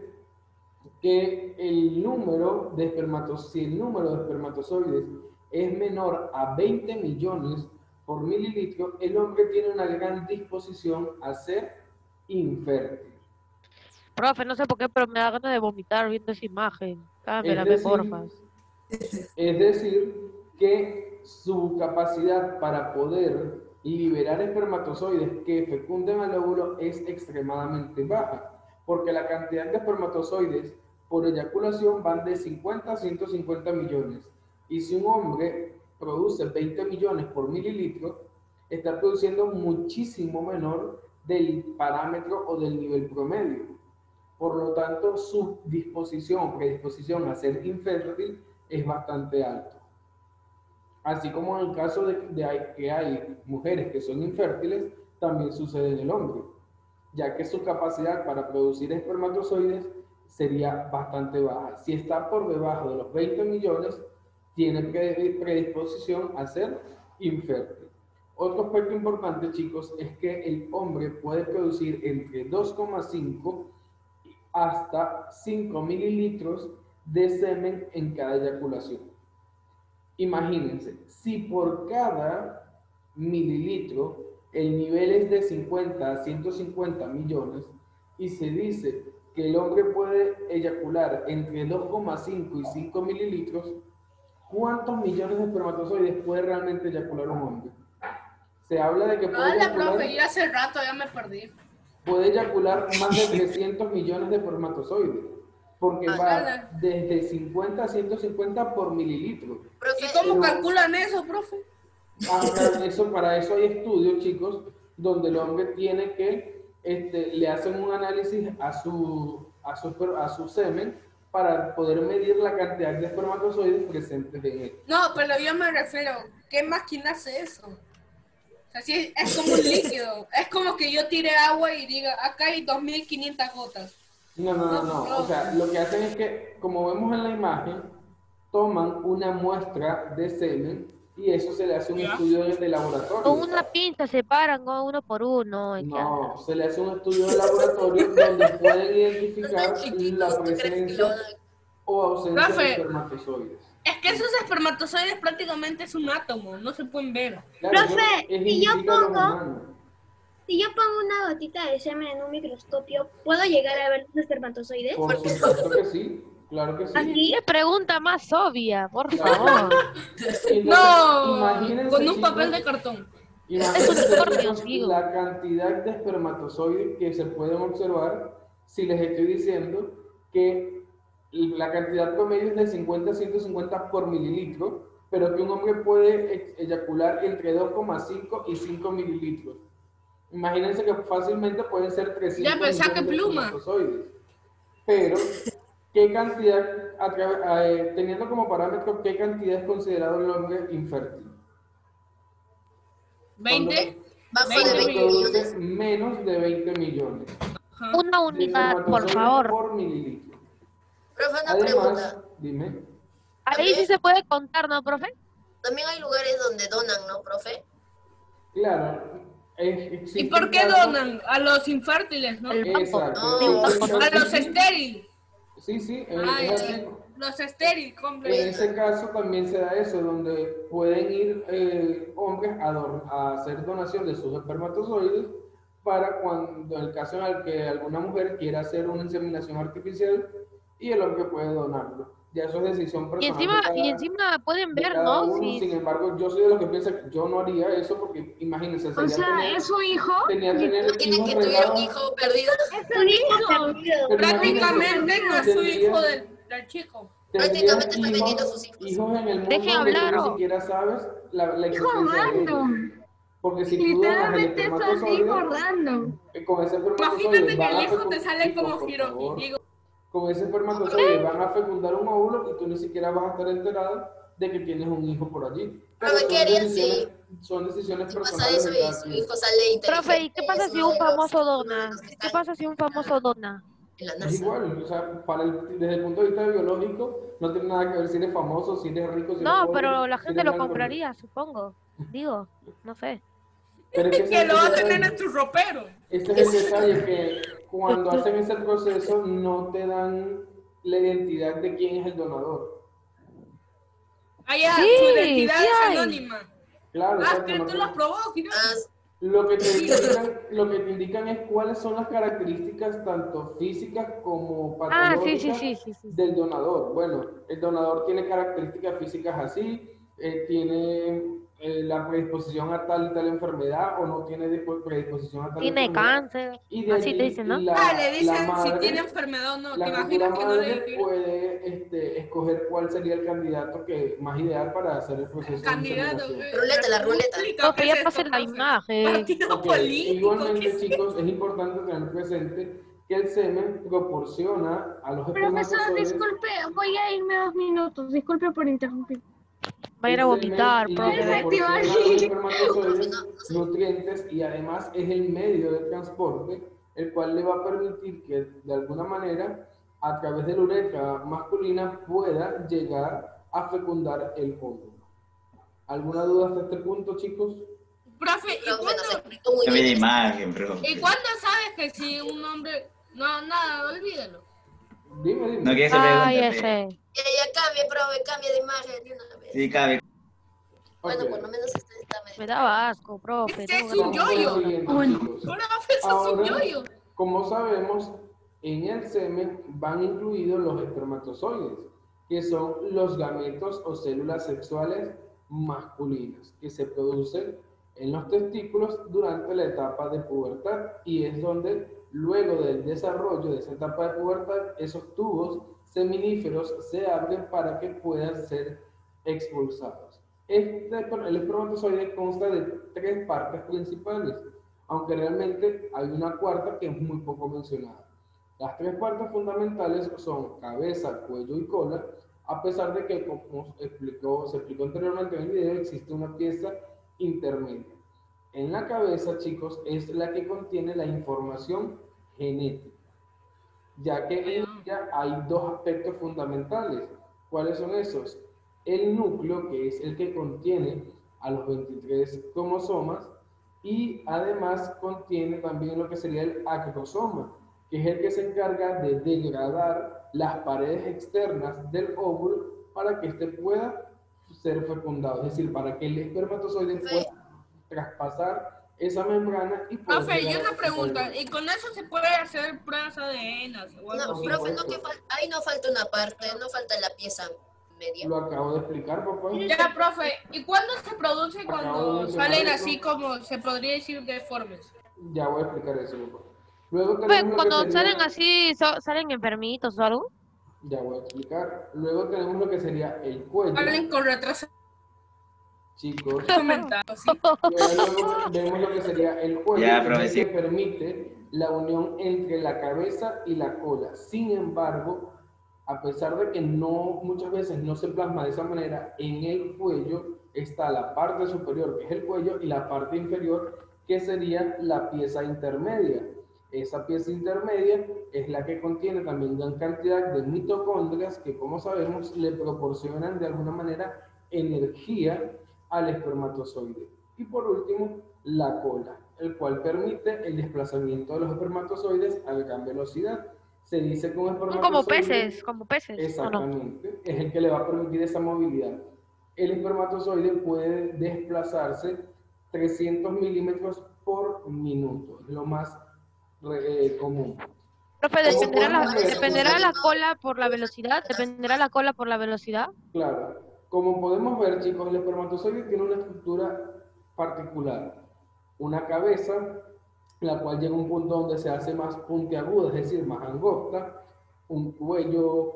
que el número de espermatozoides es menor a 20 millones por mililitro, el hombre tiene una gran disposición a ser infértil. Profe, no sé por qué, pero me da ganas de vomitar viendo esa imagen. Cámbiala, Es decir, porfa. Es decir, que su capacidad para poder liberar espermatozoides que fecunden al óvulo es extremadamente baja, porque la cantidad de espermatozoides por eyaculación van de 50 a 150 millones. Y si un hombre produce 20 millones por mililitro, está produciendo muchísimo menor del parámetro o del nivel promedio. Por lo tanto, su predisposición a ser infértil es bastante alto. Así como en el caso de que hay mujeres que son infértiles, también sucede en el hombre, ya que su capacidad para producir espermatozoides sería bastante baja. Si está por debajo de los 20 millones, tiene predisposición a ser infértil. Otro aspecto importante, chicos, es que el hombre puede producir entre 2,5 hasta 5 mililitros de semen en cada eyaculación. Imagínense, si por cada mililitro el nivel es de 50 a 150 millones y se dice que el hombre puede eyacular entre 2,5 y 5 mililitros, ¿cuántos millones de espermatozoides puede realmente eyacular un hombre? Se habla de que puede Hola, eyacular, profe, ya hace rato ya me perdí. puede eyacular más de 300 millones de espermatozoides, porque va desde 50 a 150 por mililitro. ¿Y cómo calculan eso, profe? Para eso hay estudios, chicos, donde el hombre tiene que, le hacen un análisis a su semen para poder medir la cantidad de espermatozoides presentes en él. No, pero yo me refiero, ¿qué máquina hace eso? O sea, sí, es como un líquido. Es como que yo tire agua y diga, acá hay 2500 gotas. No. O sea, lo que hacen es que, como vemos en la imagen, toman una muestra de semen y eso se le hace un estudio de laboratorio. Con una pinza separan uno por uno. No, se le hace un estudio de laboratorio donde pueden identificar la presencia o ausencia Profe, de espermatozoides. Es que esos espermatozoides prácticamente es un átomo, no se pueden ver. Profe, si yo pongo una gotita de semen en un microscopio, ¿puedo llegar a ver los espermatozoides? Por supuesto que sí. Claro que sí. Así es pregunta más obvia, por Claro. favor. Entonces, No, imagínense, con un chicos, papel de cartón. imagínense, unicornio, chicos, digo. la cantidad de espermatozoides que se pueden observar si les estoy diciendo que la cantidad promedio es de 50 a 150 por mililitro, pero que un hombre puede eyacular entre 2,5 y 5 mililitros. Imagínense que fácilmente pueden ser 300 Ya, pero saque millones de pluma. espermatozoides. Pero, ¿qué cantidad, teniendo como parámetro, qué cantidad es considerado el hombre infértil? 20. Bajo de Veinte 20 millones. Menos de 20 millones Una de unidad, por espermatozoides favor. por mililitro. Profe, una Además, pregunta. dime. Ahí sí se puede contar, ¿no, profe? También hay lugares donde donan, ¿no, profe? Claro. ¿Y por qué donan? A los infértiles, ¿no? Exacto. A los estériles. Sí, sí, Ay, es así. los estériles, En completamente. ese caso también se da eso, donde pueden ir hombres a hacer donación de sus espermatozoides para cuando, en el caso en el que alguna mujer quiera hacer una inseminación artificial y el hombre puede donarlo. Ya eso es decisión personal Y encima pueden de ver, cada ¿no? uno. Si Sin embargo, yo soy de los que piensa que yo no haría eso porque imagínense, O sería sea, tener, ¿es su hijo? tenía tener Tiene hijos que tuviera un regados. hijo perdido. Es su hijo. Pero Prácticamente no es su tendría- hijo del chico. Tendrías Prácticamente está vendiendo a sus hijos. hijos en el mundo Deje donde hablar, tú ni oh. siquiera sabes la Hijo existencia de ellos. random. Porque si tú donas el Literalmente es su hijo espermatozoide, random. con ese espermatozoide Imagínate que van el a hijo te fecundar, sale como por Hiroki. favor. Digo, Con ese espermatozoide van a fecundar un óvulo y tú ni siquiera vas a estar enterado de que tienes un hijo por allí. Pero Profe, ¿qué harían si son decisiones pasa personales eso de y cada su quien. hijo sale inteligente? profe, ¿y qué pasa es si uno un de los- famoso uno de dona? los que ¿Qué están pasa si un famoso dona? en la Es NASA? igual, o sea, desde el punto de vista biológico, no tiene nada que ver si eres famoso, si eres rico, si eres No, pobre, pero la si gente eres lo blanco. compraría, supongo. Digo, no sé. Pero es que ese que es lo el va a tener detalle. en tu ropero. Ese es el detalle, que cuando hacen ese proceso no te dan la identidad de quién es el donador. Allá, Sí, su identidad sí es hay. anónima. Claro, Ah, exacto, que no tú te- lo has probado, Hiroki. lo que te indican es cuáles son las características tanto físicas como Ah, sí, sí, patológicas sí, sí, sí. del donador. Bueno, el donador tiene características físicas así, tiene la predisposición a tal y tal enfermedad o no tiene predisposición a tal Tiene enfermedad. cáncer. Y de Así te allí dicen, ¿no? Le la dicen si madre, tiene enfermedad o no. ¿Te la futura imaginas que no le madre dijeron? puede escoger cuál sería el candidato más ideal para hacer el proceso de Candidato. inseminación. Ruleta, la ruleta. Profe, ya pase la imagen. Partido Ok, político. igualmente, ¿qué es chicos, es importante tener presente que el semen proporciona a los Profesor, espermatozoides. disculpe, voy a irme 2 minutos. Disculpe por interrumpir. Va a ir a El vomitar, semen profe. le proporciona a los espermatozoides nutrientes y además es el medio de transporte el cual le va a permitir que de alguna manera a través de la uretra masculina pueda llegar a fecundar el óvulo. ¿Alguna duda hasta este punto, chicos? Profe, Cambia de imagen, bro. ¿y cuándo sabes que si un hombre... No, nada, olvídalo. Dime. No, que esa Ay, pregunta. ese. Ya cambie, profe, cambie de imagen de una vez. Sí, cabe. Bueno, Ok. por lo menos usted está medio... Me daba asco, profe. Este es tengo un ganas de yoyo. llorar. Chicos. Profe, eso es un Ahora, yoyo. como sabemos, en el semen van incluidos los espermatozoides, que son los gametos o células sexuales masculinas, que se producen en los testículos durante la etapa de pubertad y es donde luego del desarrollo de esa etapa de pubertad, esos tubos seminíferos se abren para que puedan ser expulsados. El espermatozoide consta de 3 partes principales, aunque realmente hay una cuarta que es muy poco mencionada. Las 3 partes fundamentales son cabeza, cuello y cola, a pesar de que, como se explicó anteriormente en el video, existe una pieza intermedia. En la cabeza, chicos, es la que contiene la información genética, ya que en ella hay 2 aspectos fundamentales. ¿Cuáles son esos? El núcleo, que es el que contiene a los 23 cromosomas, y además contiene también lo que sería el acrosoma, que es el que se encarga de degradar las paredes externas del óvulo para que éste pueda ser fecundado, es decir, para que el espermatozoide pueda traspasar esa membrana y poder Profe, llegar yo a una ese pregunta, cuello. ¿y con eso se puede hacer pruebas ADN o algo No, así? profe, ahí no falta una parte, no falta la pieza media. Lo acabo de explicar, papá. Ya, profe, ¿y cuándo se produce Acabo cuando de mencionar salen eso. así como se podría decir deformes? Ya voy a explicar eso, papá. Luego Pues, tenemos lo que cuando sería... salen así, salen enfermitos o algo. Ya voy a explicar. Luego tenemos lo que sería el cuello. Salen con retraso Chicos. mental, ¿sí? Luego vemos lo que sería el cuello, Ya, que profe, es el sí. que permite la unión entre la cabeza y la cola. Sin embargo, a pesar de que no muchas veces no se plasma de esa manera, en el cuello está la parte superior, que es el cuello, y la parte inferior, que sería la pieza intermedia. Esa pieza intermedia es la que contiene también gran cantidad de mitocondrias que, como sabemos, le proporcionan de alguna manera energía al espermatozoide. Y por último, la cola, el cual permite el desplazamiento de los espermatozoides a gran velocidad. Se dice que un espermatozoide... Como peces, ¿o no? Exactamente, es el que le va a permitir esa movilidad. El espermatozoide puede desplazarse 300 milímetros por minuto, es lo más común. Profe, dependerá la cola por la velocidad, Claro, como podemos ver, chicos, el espermatozoide tiene una estructura particular, una cabeza, la cual llega a un punto donde se hace más puntiaguda, es decir, más angosta, un cuello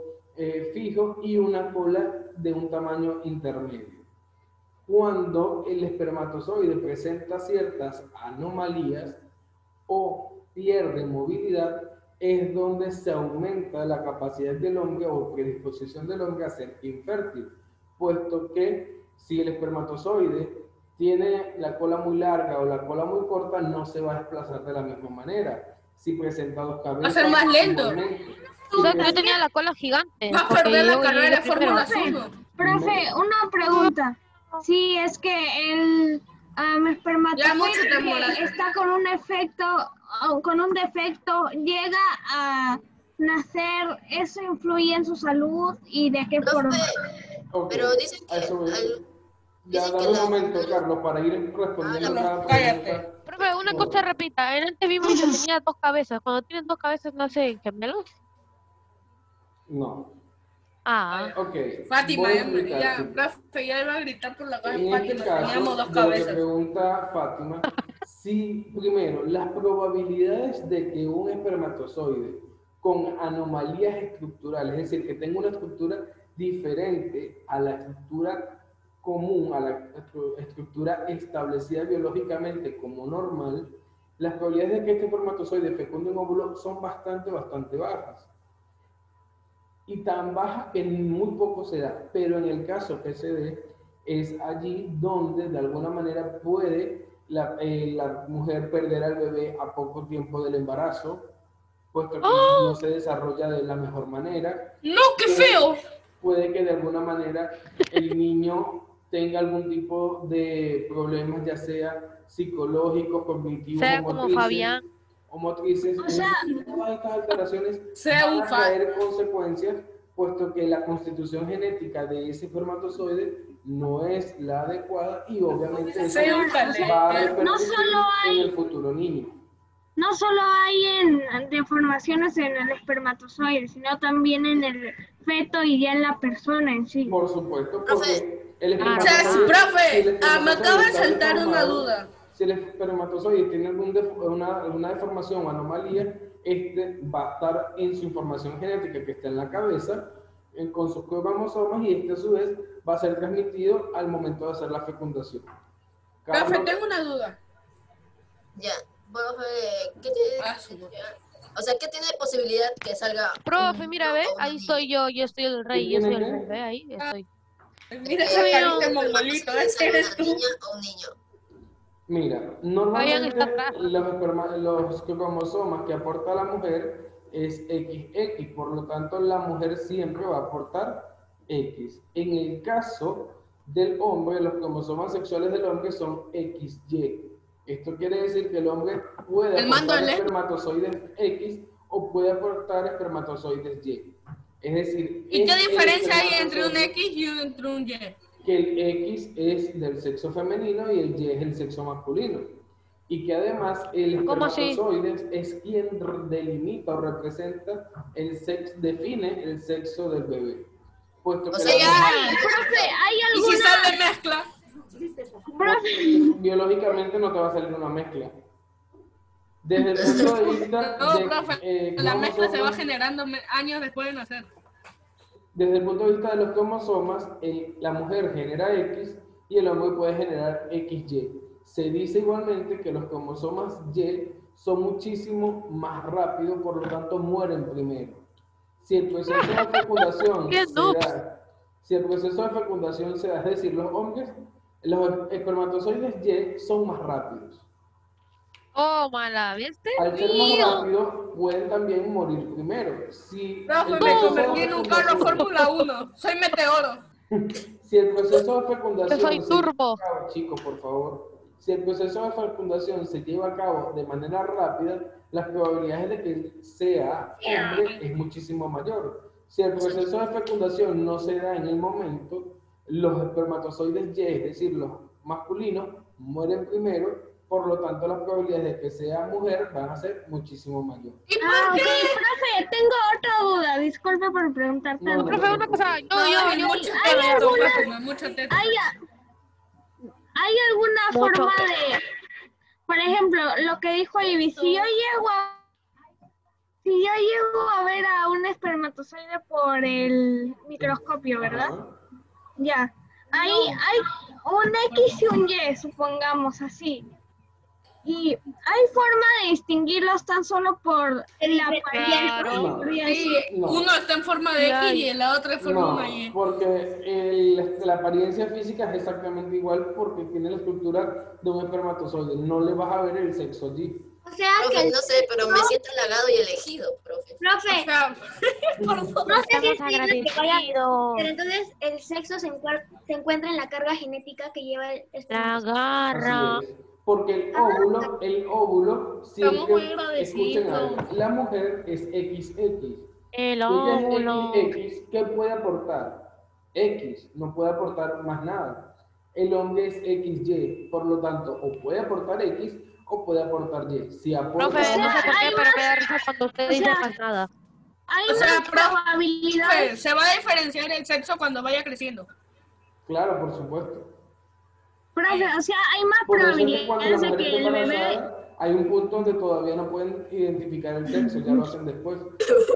fijo y una cola de un tamaño intermedio. Cuando el espermatozoide presenta ciertas anomalías o pierde movilidad, es donde se aumenta la capacidad del hombre o predisposición del hombre a ser infértil, puesto que si el espermatozoide tiene la cola muy larga o la cola muy corta, no se va a desplazar de la misma manera. Si presenta dos cabezas... Va a ser más lento. Yo tenía la cola gigante. Va a perder la carrera de Fórmula 1. Profe, una pregunta. Si es que el espermatozoide está con un defecto, llega a nacer, ¿eso influye en su salud y de qué forma? Okay. Pero dicen que... Ya, dame un momento, Carlos, para ir respondiendo a cada pregunta. Profe, una cosa repita. Antes vimos que tenía dos cabezas. Cuando tienen dos cabezas, ¿nacen gemelos? No. Ah. Ok. Fátima, voy a explicar, ya, chicos. profe, ya iba a gritar por la calle. En Fátima, este caso, teníamos dos de lo que cabezas. pregunta Fátima, si primero, las probabilidades de que un espermatozoide con anomalías estructurales, es decir, que tenga una estructura diferente a la estructura común, a la estructura establecida biológicamente como normal, las probabilidades de que este espermatozoide fecunde un óvulo son bastante bajas. Y tan baja que muy poco se da, pero en el caso que se dé, es allí donde de alguna manera puede la mujer perder al bebé a poco tiempo del embarazo, puesto que no se desarrolla de la mejor manera. ¡No, qué feo! Puede que de alguna manera el niño tenga algún tipo de problemas, ya sea psicológicos, cognitivos, sea como Fabián. O motrices. O sea, todas estas alteraciones sea van un a traer consecuencias, puesto que la constitución genética de ese espermatozoide no es la adecuada y obviamente eso va a repercutir en el futuro niño. No solo hay deformaciones en el espermatozoide, sino también en el feto y ya en la persona en sí. Por supuesto, porque el profe, me acaba de saltar una duda. Si el espermatozoide tiene alguna deformación o anomalía, este va a estar en su información genética que está en la cabeza, con sus cromosomas, y este a su vez va a ser transmitido al momento de hacer la fecundación. Profe, tengo una duda. Ya, profe, ¿qué tiene? O sea, ¿qué tiene posibilidad que salga? Profe, mira, ve, ahí estoy yo estoy el rey, yo soy el rey, ve, ahí estoy. Mira esa carita de mongolito, ese eres tú. ¿O un niño? Mira, normalmente los cromosomas que aporta la mujer es XX, por lo tanto la mujer siempre va a aportar X. En el caso del hombre, los cromosomas sexuales del hombre son XY. Esto quiere decir que el hombre puede aportar espermatozoides X o puede aportar espermatozoides Y. Es decir, ¿y qué diferencia hay entre un X y entre un Y? Que el X es del sexo femenino y el Y es el sexo masculino. y que además el ¿Cómo así? espermatozoide es quien delimita o representa el sexo, define el sexo del bebé. Puesto que Profe, ¿hay ¿Y si alguna...? sale mezcla? biológicamente no te va a salir una mezcla. Desde el punto de vista No, de profe, la mezcla se va cromosomas, generando años después de nacer. desde el punto de vista de los cromosomas, la mujer genera X y el hombre puede generar XY. Se dice igualmente que los cromosomas Y son muchísimo más rápidos, por lo tanto mueren primero. Si el proceso de fecundación se da, es decir, los hombres, los espermatozoides Y son más rápidos. Oh, mala, ¿viste? Al ser más rápidos, pueden también morir primero. Si Profe, el me proceso de convertí en un carro fecundación- Fórmula 1. Soy meteoro. Si el proceso de fecundación Yo soy turbo. Chicos, por favor. Si el proceso de fecundación se lleva a cabo de manera rápida, las probabilidades de que sea hombre es muchísimo mayor. Si el proceso de fecundación no se da en el momento, los espermatozoides Y, es decir, los masculinos, mueren primero, por lo tanto las probabilidades de que sea mujer van a ser muchísimo mayores. Ok, profe, tengo otra duda. Disculpe por preguntarte. No, Profe, una cosa, yo, mucho ¿Hay texto, alguna, profe, mucho texto. hay alguna Mucho. forma de, por ejemplo, lo que dijo Ivy, si yo llego a ver a un espermatozoide por el microscopio, ¿verdad? Ya. Ahí hay un X y un Y, supongamos así. Y hay forma de distinguirlos tan solo por la apariencia. Sí, uno está en forma de X y la otra en forma de una Y. Porque la apariencia física es exactamente igual porque tiene la estructura de un espermatozoide. No le vas a ver el sexo allí. O sea Profe, que no sé, pero me siento halagado y elegido, profe. Profe, no sé si Estamos estoy diciendo que vaya, agradecidos. pero entonces el sexo se encuentra en la carga genética que lleva el La espermatozoide. garra. Así es. Porque el óvulo Estamos muy siempre, agradecidos. escuchen algo, la mujer es XX. El Ella es óvulo. XX, ¿qué puede aportar? X, no puede aportar más nada. El hombre es XY, por lo tanto, o puede aportar X o puede aportar Y. Si aporta Profe, no sé por qué, pero me da risa cuando usted dice más nada. Hay O sea, más probabilidades. profe, se va a diferenciar el sexo cuando vaya creciendo. claro, por supuesto. Profe, o sea, hay más Por eso es que cuando la probabilidades de mujer que está el bebé... embarazada, hay un punto donde todavía no pueden identificar el sexo, ya lo hacen después.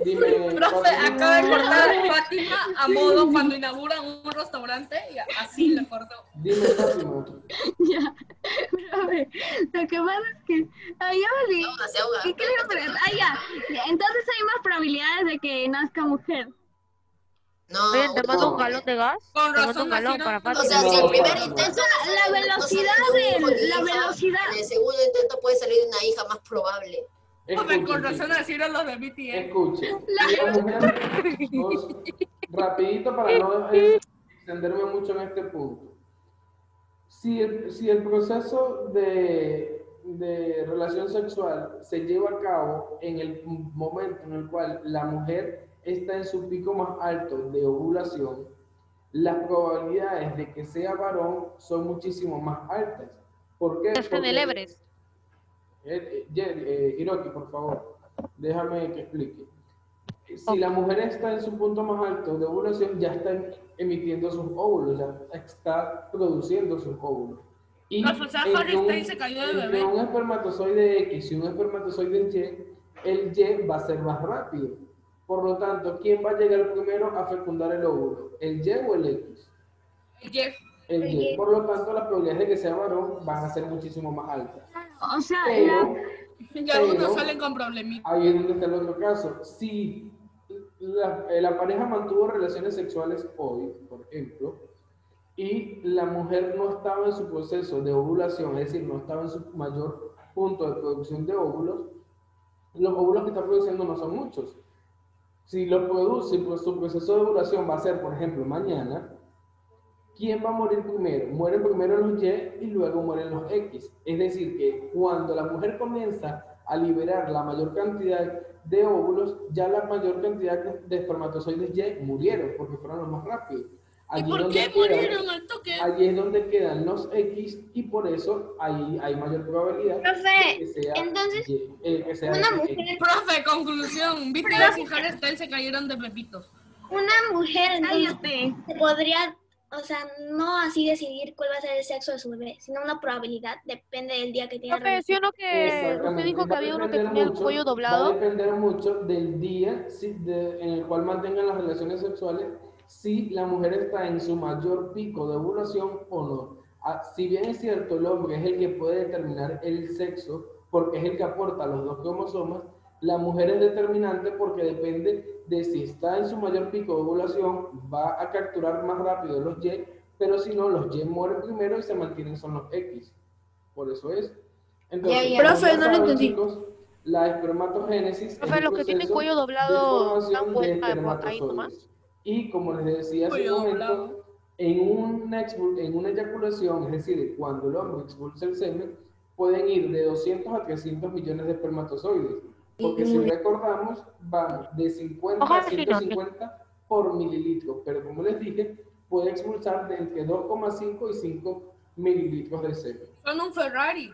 Dime, Profe, Fátima. acaba de cortar a Fátima a modo cuando inauguran un restaurante y así la cortó. Dime, Fátima. Ya, profe, lo que pasa es que... Ay, ya me olvidé. No, se ahoga. ¿Qué quería preguntar? Ya, entonces hay más probabilidades de que nazca mujer. No, Oye, te mando un galón de gas. Con Te mando razón un galón nacieron- para o Fátima. sea, si el No, primer Fátima. intento La velocidad la velocidad. en el segundo intento puede salir una hija más probable. Profe, con Escuchen, razón nacieron los de BTS. escuchen. La mujer, chicos, rapidito para no extenderme mucho en este punto. Si el proceso de relación sexual se lleva a cabo en el momento en el cual la mujer está en su pico más alto de ovulación, las probabilidades de que sea varón son muchísimo más altas. ¿Por qué? Está en el Everest. Hiroki, por favor, déjame que explique. Si la mujer está en su punto más alto de ovulación, ya está emitiendo sus óvulos, ya está produciendo sus óvulos. Y O sea, Harry Styles se cayó de entre bebé. un espermatozoide X y un espermatozoide Y, el Y va a ser más rápido. Por lo tanto, ¿quién va a llegar primero a fecundar el óvulo? ¿El Y o el X? El Y. Por lo tanto, las probabilidades de que sea varón van a ser muchísimo más altas. O sea, Y algunos salen con problemitas. Ahí es donde está el otro caso. Si la pareja mantuvo relaciones sexuales hoy, por ejemplo, y la mujer no estaba en su proceso de ovulación, es decir, no estaba en su mayor punto de producción de óvulos, los óvulos que está produciendo no son muchos. Si lo produce, pues su proceso de ovulación va a ser, por ejemplo, mañana, ¿quién va a morir primero? Mueren primero los Y y luego mueren los X. Es decir, que cuando la mujer comienza a liberar la mayor cantidad de óvulos, ya la mayor cantidad de espermatozoides Y murieron porque fueron los más rápidos. ¿Y Allí por donde qué quedan- murieron al toque? Allí es donde quedan los X y por eso ahí hay mayor probabilidad Profe, de que sea entonces, que sea una X. mujer, Profe, conclusión. BTS y Harry Styles se cayeron de pepitos. Una mujer entonces cállate. se podría, o sea, no así decidir cuál va a ser el sexo de su bebé, sino una probabilidad, depende del día que tiene Profe, sí uno que usted Exactamente. dijo que Va a había uno que depender tenía el mucho- cuello Va a doblado. depender mucho del día en el cual mantengan las relaciones sexuales, si la mujer está en su mayor pico de ovulación o no. Si bien es cierto, el hombre es el que puede determinar el sexo, porque es el que aporta los dos cromosomas, la mujer es determinante porque depende de si está en su mayor pico de ovulación, va a capturar más rápido los Y, pero si no, los Y mueren primero y se mantienen son los X. Por eso es. Entonces, Ya. Profe, como ya no lo saben, entendí. chicos, la espermatogénesis es Profe, el los que tienen proceso cuello de doblado formación dan de vuelta por ahí nomás. espermatozoides. Y como les decía hace Cuello un momento, doblado. en una eyaculación, es decir, cuando el hombre expulsa el semen, pueden ir de 200 a 300 millones de espermatozoides. Porque si recordamos, van de 50 a 150 por mililitro. Pero como les dije, puede expulsar de entre 2,5 y 5 mililitros de semen. Son un Ferrari.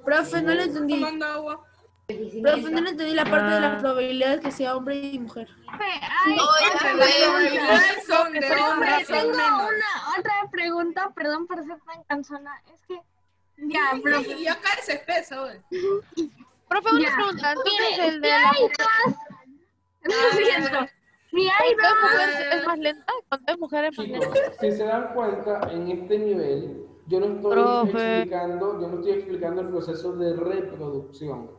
Profe, no le entendí. Tomando agua. Profe, no le entendí la parte de las probabilidades que sea hombre y mujer. Ay, Las probabilidades son de hombres, son tengo menos. una otra pregunta, perdón por ser tan cansona. Es que, ya, profe. Y acá es espeso. Profe, una Ya. pregunta. Entonces, Mire, el de si la hay dos, lo siento. Si hay ¿Cuántas dos, mujeres es más lenta? ¿Cuántas mujeres es más Chicos, lenta? si se dan cuenta, en este nivel, yo no Profe. estoy explicando el proceso de reproducción.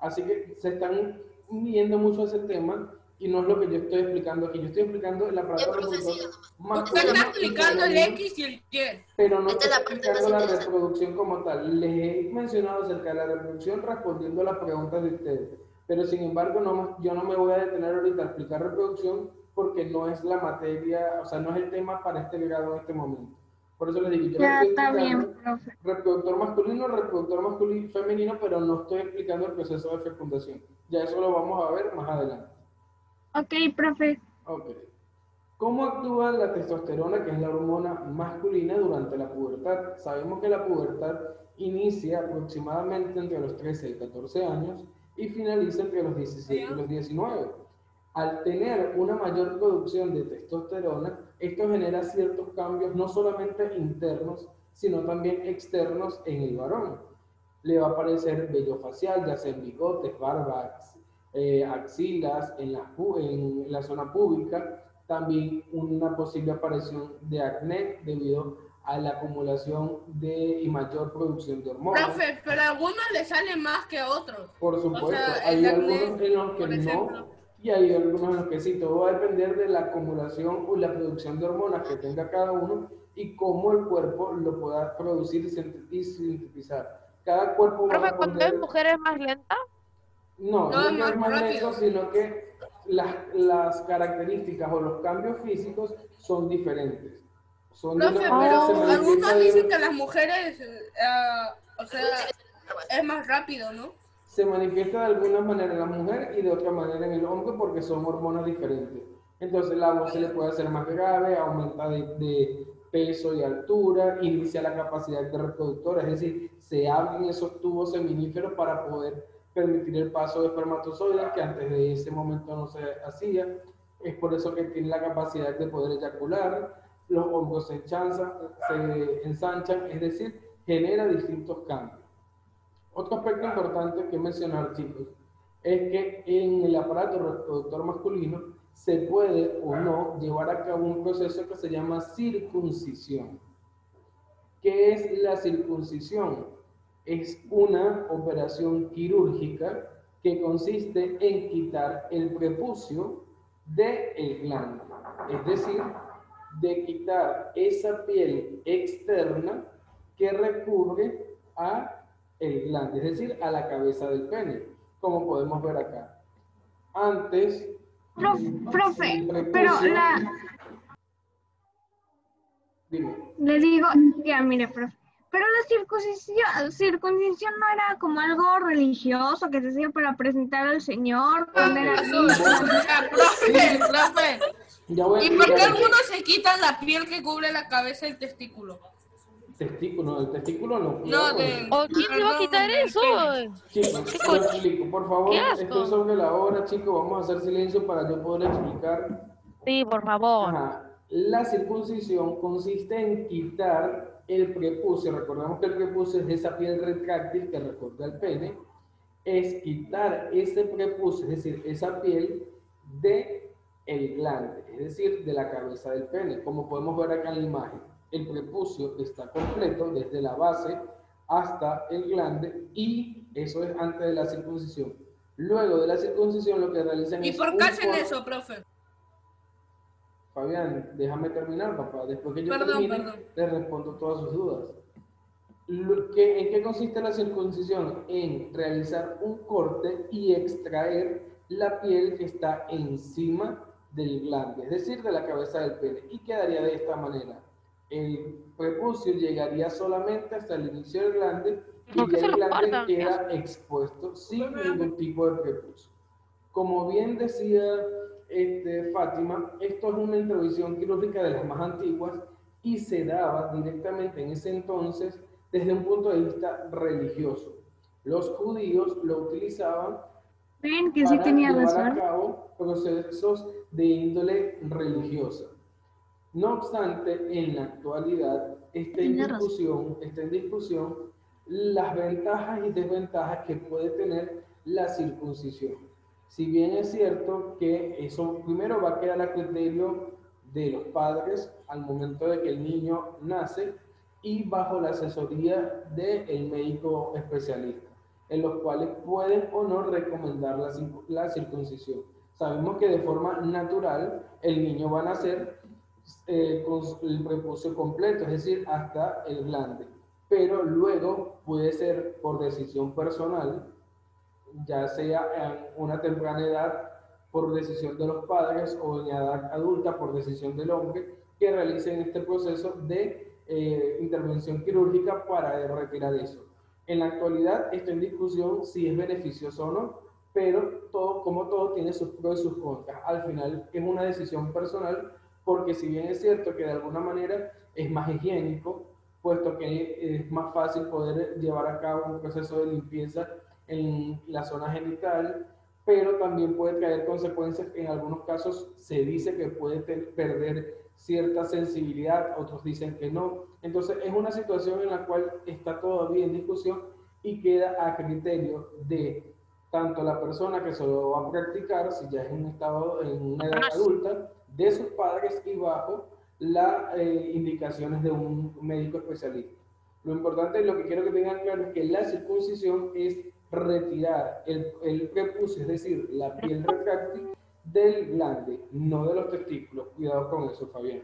Así que se están viendo mucho ese tema y no es lo que yo estoy explicando aquí. Yo estoy explicando el aparato reproductor Usted masculino está explicando el y femenino, X y el Y. pero no Esta estoy es la parte explicando más la interesante. reproducción como tal. Les he mencionado acerca de la reproducción respondiendo a las preguntas de ustedes. Pero sin embargo, yo no me voy a detener ahorita a explicar reproducción porque no es la materia, o sea, no es el tema para este grado en este momento. Por eso les digo, yo ya les estoy está bien, explicando profe. reproductor masculino, femenino, pero no estoy explicando el proceso de fecundación. Ya eso lo vamos a ver más adelante. Ok, profe. Ok. ¿Cómo actúa la testosterona, que es la hormona masculina, durante la pubertad? Sabemos que la pubertad inicia aproximadamente entre los 13 y 14 años y finaliza entre los 17 y los 19. Al tener una mayor producción de testosterona, esto genera ciertos cambios no solamente internos, sino también externos en el varón. Le va a aparecer vello facial, ya sea en bigotes, barbas, axilas, en la zona púbica, también una posible aparición de acné debido a la acumulación y mayor producción de hormonas. Profe, pero a algunos les sale más que a otros. Por supuesto, O sea, hay el acné, algunos en los que por ejemplo. no y hay algunos en los que sí. Todo va a depender de la acumulación o la producción de hormonas que tenga cada uno y cómo el cuerpo lo pueda producir y sintetizar. Cada cuerpo va a Profe, ¿cuántas responder. mujeres más lenta? No, No, no es más más rápido. lento, sino que las características o los cambios físicos son diferentes. Son de Profe, una manera, se pero manifiesta algunos de- dicen que las mujeres, o sea, es más rápido, ¿no? se manifiesta de alguna manera en la mujer y de otra manera en el hombre porque son hormonas diferentes. Entonces la voz se le puede hacer más grave, aumenta de peso y altura, inicia la capacidad de reproductora, es decir, se abren esos tubos seminíferos para poder permitir el paso de espermatozoides que antes de ese momento no se hacía. Es por eso que tiene la capacidad de poder eyacular, los hombros se ensanchan, es decir, genera distintos cambios. Otro aspecto importante que mencionar, chicos, es que en el aparato reproductor masculino se puede o no llevar a cabo un proceso que se llama circuncisión. ¿Qué es la circuncisión? Es una operación quirúrgica que consiste en quitar el prepucio del glande, es decir, de quitar esa piel externa que recubre a el glande, es decir, a la cabeza del pene, como podemos ver acá. Antes, Profe, el prepucio- pero Dime. le digo, ya mire, profe. Pero la circuncisión no era como algo religioso que se hacía para presentar al Señor cuando era niño. Profe, Ya voy a ¿Y por qué explicar eso. algunos se quitan la piel que cubre la cabeza y el testículo? Testículo, el testículo no. No, cuidado con de... eso. ¿O quién se va a quitar del eso? pene. Chicos, lo explico. Por favor, ¡Qué asco! estoy sobre la hora, chicos. Vamos a hacer silencio para yo poder explicar. Sí, por favor. Ajá. La circuncisión consiste en quitar el prepucio. Recordemos que el prepucio es esa piel retráctil que recorta el pene. Es quitar ese prepucio, es decir, esa piel de el glande, es decir, de la cabeza del pene. Como podemos ver acá en la imagen, el prepucio está completo desde la base hasta el glande y eso es antes de la circuncisión. Luego de la circuncisión lo que realizan ¿Y es por un qué hacen corte. eso, profe? Fabián, déjame terminar, papá. Después que yo Perdón, termine, perdón. le respondo todas sus dudas. ¿En qué consiste la circuncisión? En realizar un corte y extraer la piel que está encima del glande, es decir, de la cabeza del pene. Y quedaría de esta manera. El prepucio llegaría solamente hasta el inicio del glande y ya el glande queda expuesto sin ningún tipo de prepucio. Como bien decía Fátima, esto es una intervención quirúrgica de las más antiguas y se daba directamente en ese entonces desde un punto de vista religioso. Los judíos lo utilizaban Ven que sí para tenía llevar a razón. cabo procesos de índole religiosa. No obstante, en la actualidad está en discusión las ventajas y desventajas que puede tener la circuncisión. Si bien es cierto que eso primero va a quedar a criterio de los padres al momento de que el niño nace y bajo la asesoría del médico especialista, en los cuales pueden o no recomendar la circuncisión. Sabemos que de forma natural el niño va a nacer con el prepucio completo, es decir, hasta el glande, pero luego puede ser por decisión personal, ya sea en una temprana edad por decisión de los padres o en edad adulta por decisión del hombre, que realicen este proceso de intervención quirúrgica para retirar eso. En la actualidad está en discusión si es beneficioso o no, pero como todo tiene sus pros y sus contras. Al final es una decisión personal, porque si bien es cierto que de alguna manera es más higiénico, puesto que es más fácil poder llevar a cabo un proceso de limpieza en la zona genital, pero también puede traer consecuencias. En algunos casos se dice que puede perder cierta sensibilidad, otros dicen que no. Entonces es una situación en la cual está todavía en discusión y queda a criterio de tanto la persona que se lo va a practicar, si ya es en una edad adulta, de sus padres y bajo las indicaciones de un médico especialista. Lo importante y lo que quiero que tengan claro es que la circuncisión es retirar el prepucio, es decir, la piel retráctil del glande, no de los testículos. Cuidado con eso, Fabián.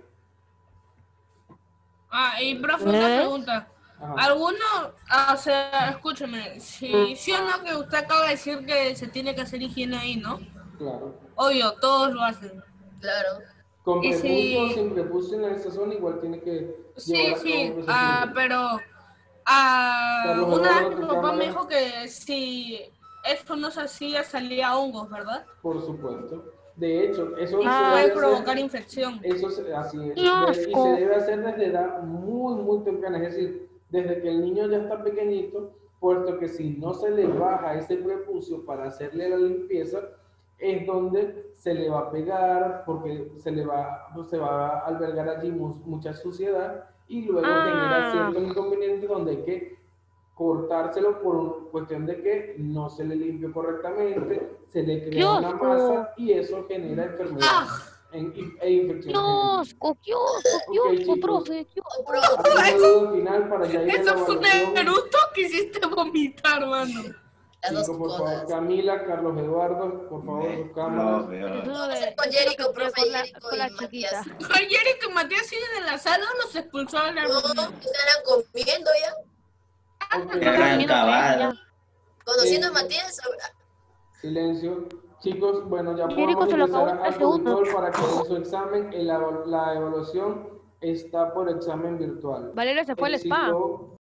Y profe, una pregunta. Ajá. Algunos, o sea, escúcheme, si sí o no que usted acaba de decir que se tiene que hacer higiene ahí, ¿no? Claro. Obvio, todos lo hacen. Claro. Con Y prepucio o si- sin prepucio en esa zona igual tiene que Sí, llevar a cabo sí, un proceso. pero Carlos una Eduardo, vez tu mi papá cámara. me dijo que si eso no se hacía salía hongos, ¿verdad? Por supuesto. De hecho, eso Y se puede debe provocar hacer, infección. así es. ¡Qué Y asco! se debe hacer desde edad muy, muy temprana. Es decir, desde que el niño ya está pequeñito, puesto que si no se le baja ese prepucio para hacerle la limpieza, es donde se le va a pegar, porque se va a albergar allí mucha suciedad y luego genera ciertos inconvenientes donde hay que cortárselo por cuestión de que no se le limpió correctamente, se le ¡Qué crea una asco! masa y eso genera enfermedades e infecciones. ¡Qué asco! ¡Qué asco! ¡Qué Ok, asco, chicos. profe! ¡Qué asco! Una duda final para ya ir a la Eso fue un evaluación. eructo que hiciste vomitar, mano. Chicos, por favor, Camila, Carlos Eduardo, por favor, sus cámaras. Con Jericho, profe, Jericho y Matías. Jericho y Matías siguen en la sala o los expulsaron a la reunión. Estarán comiendo ya. Ok. Ya han acabado. Conociendo a Matías, Silencio. Chicos, bueno, ya Jericho podemos se lo ingresar acabó al el segundo. control para que den su examen. La evaluación está por examen virtual. Valeria se fue al spa. Éxito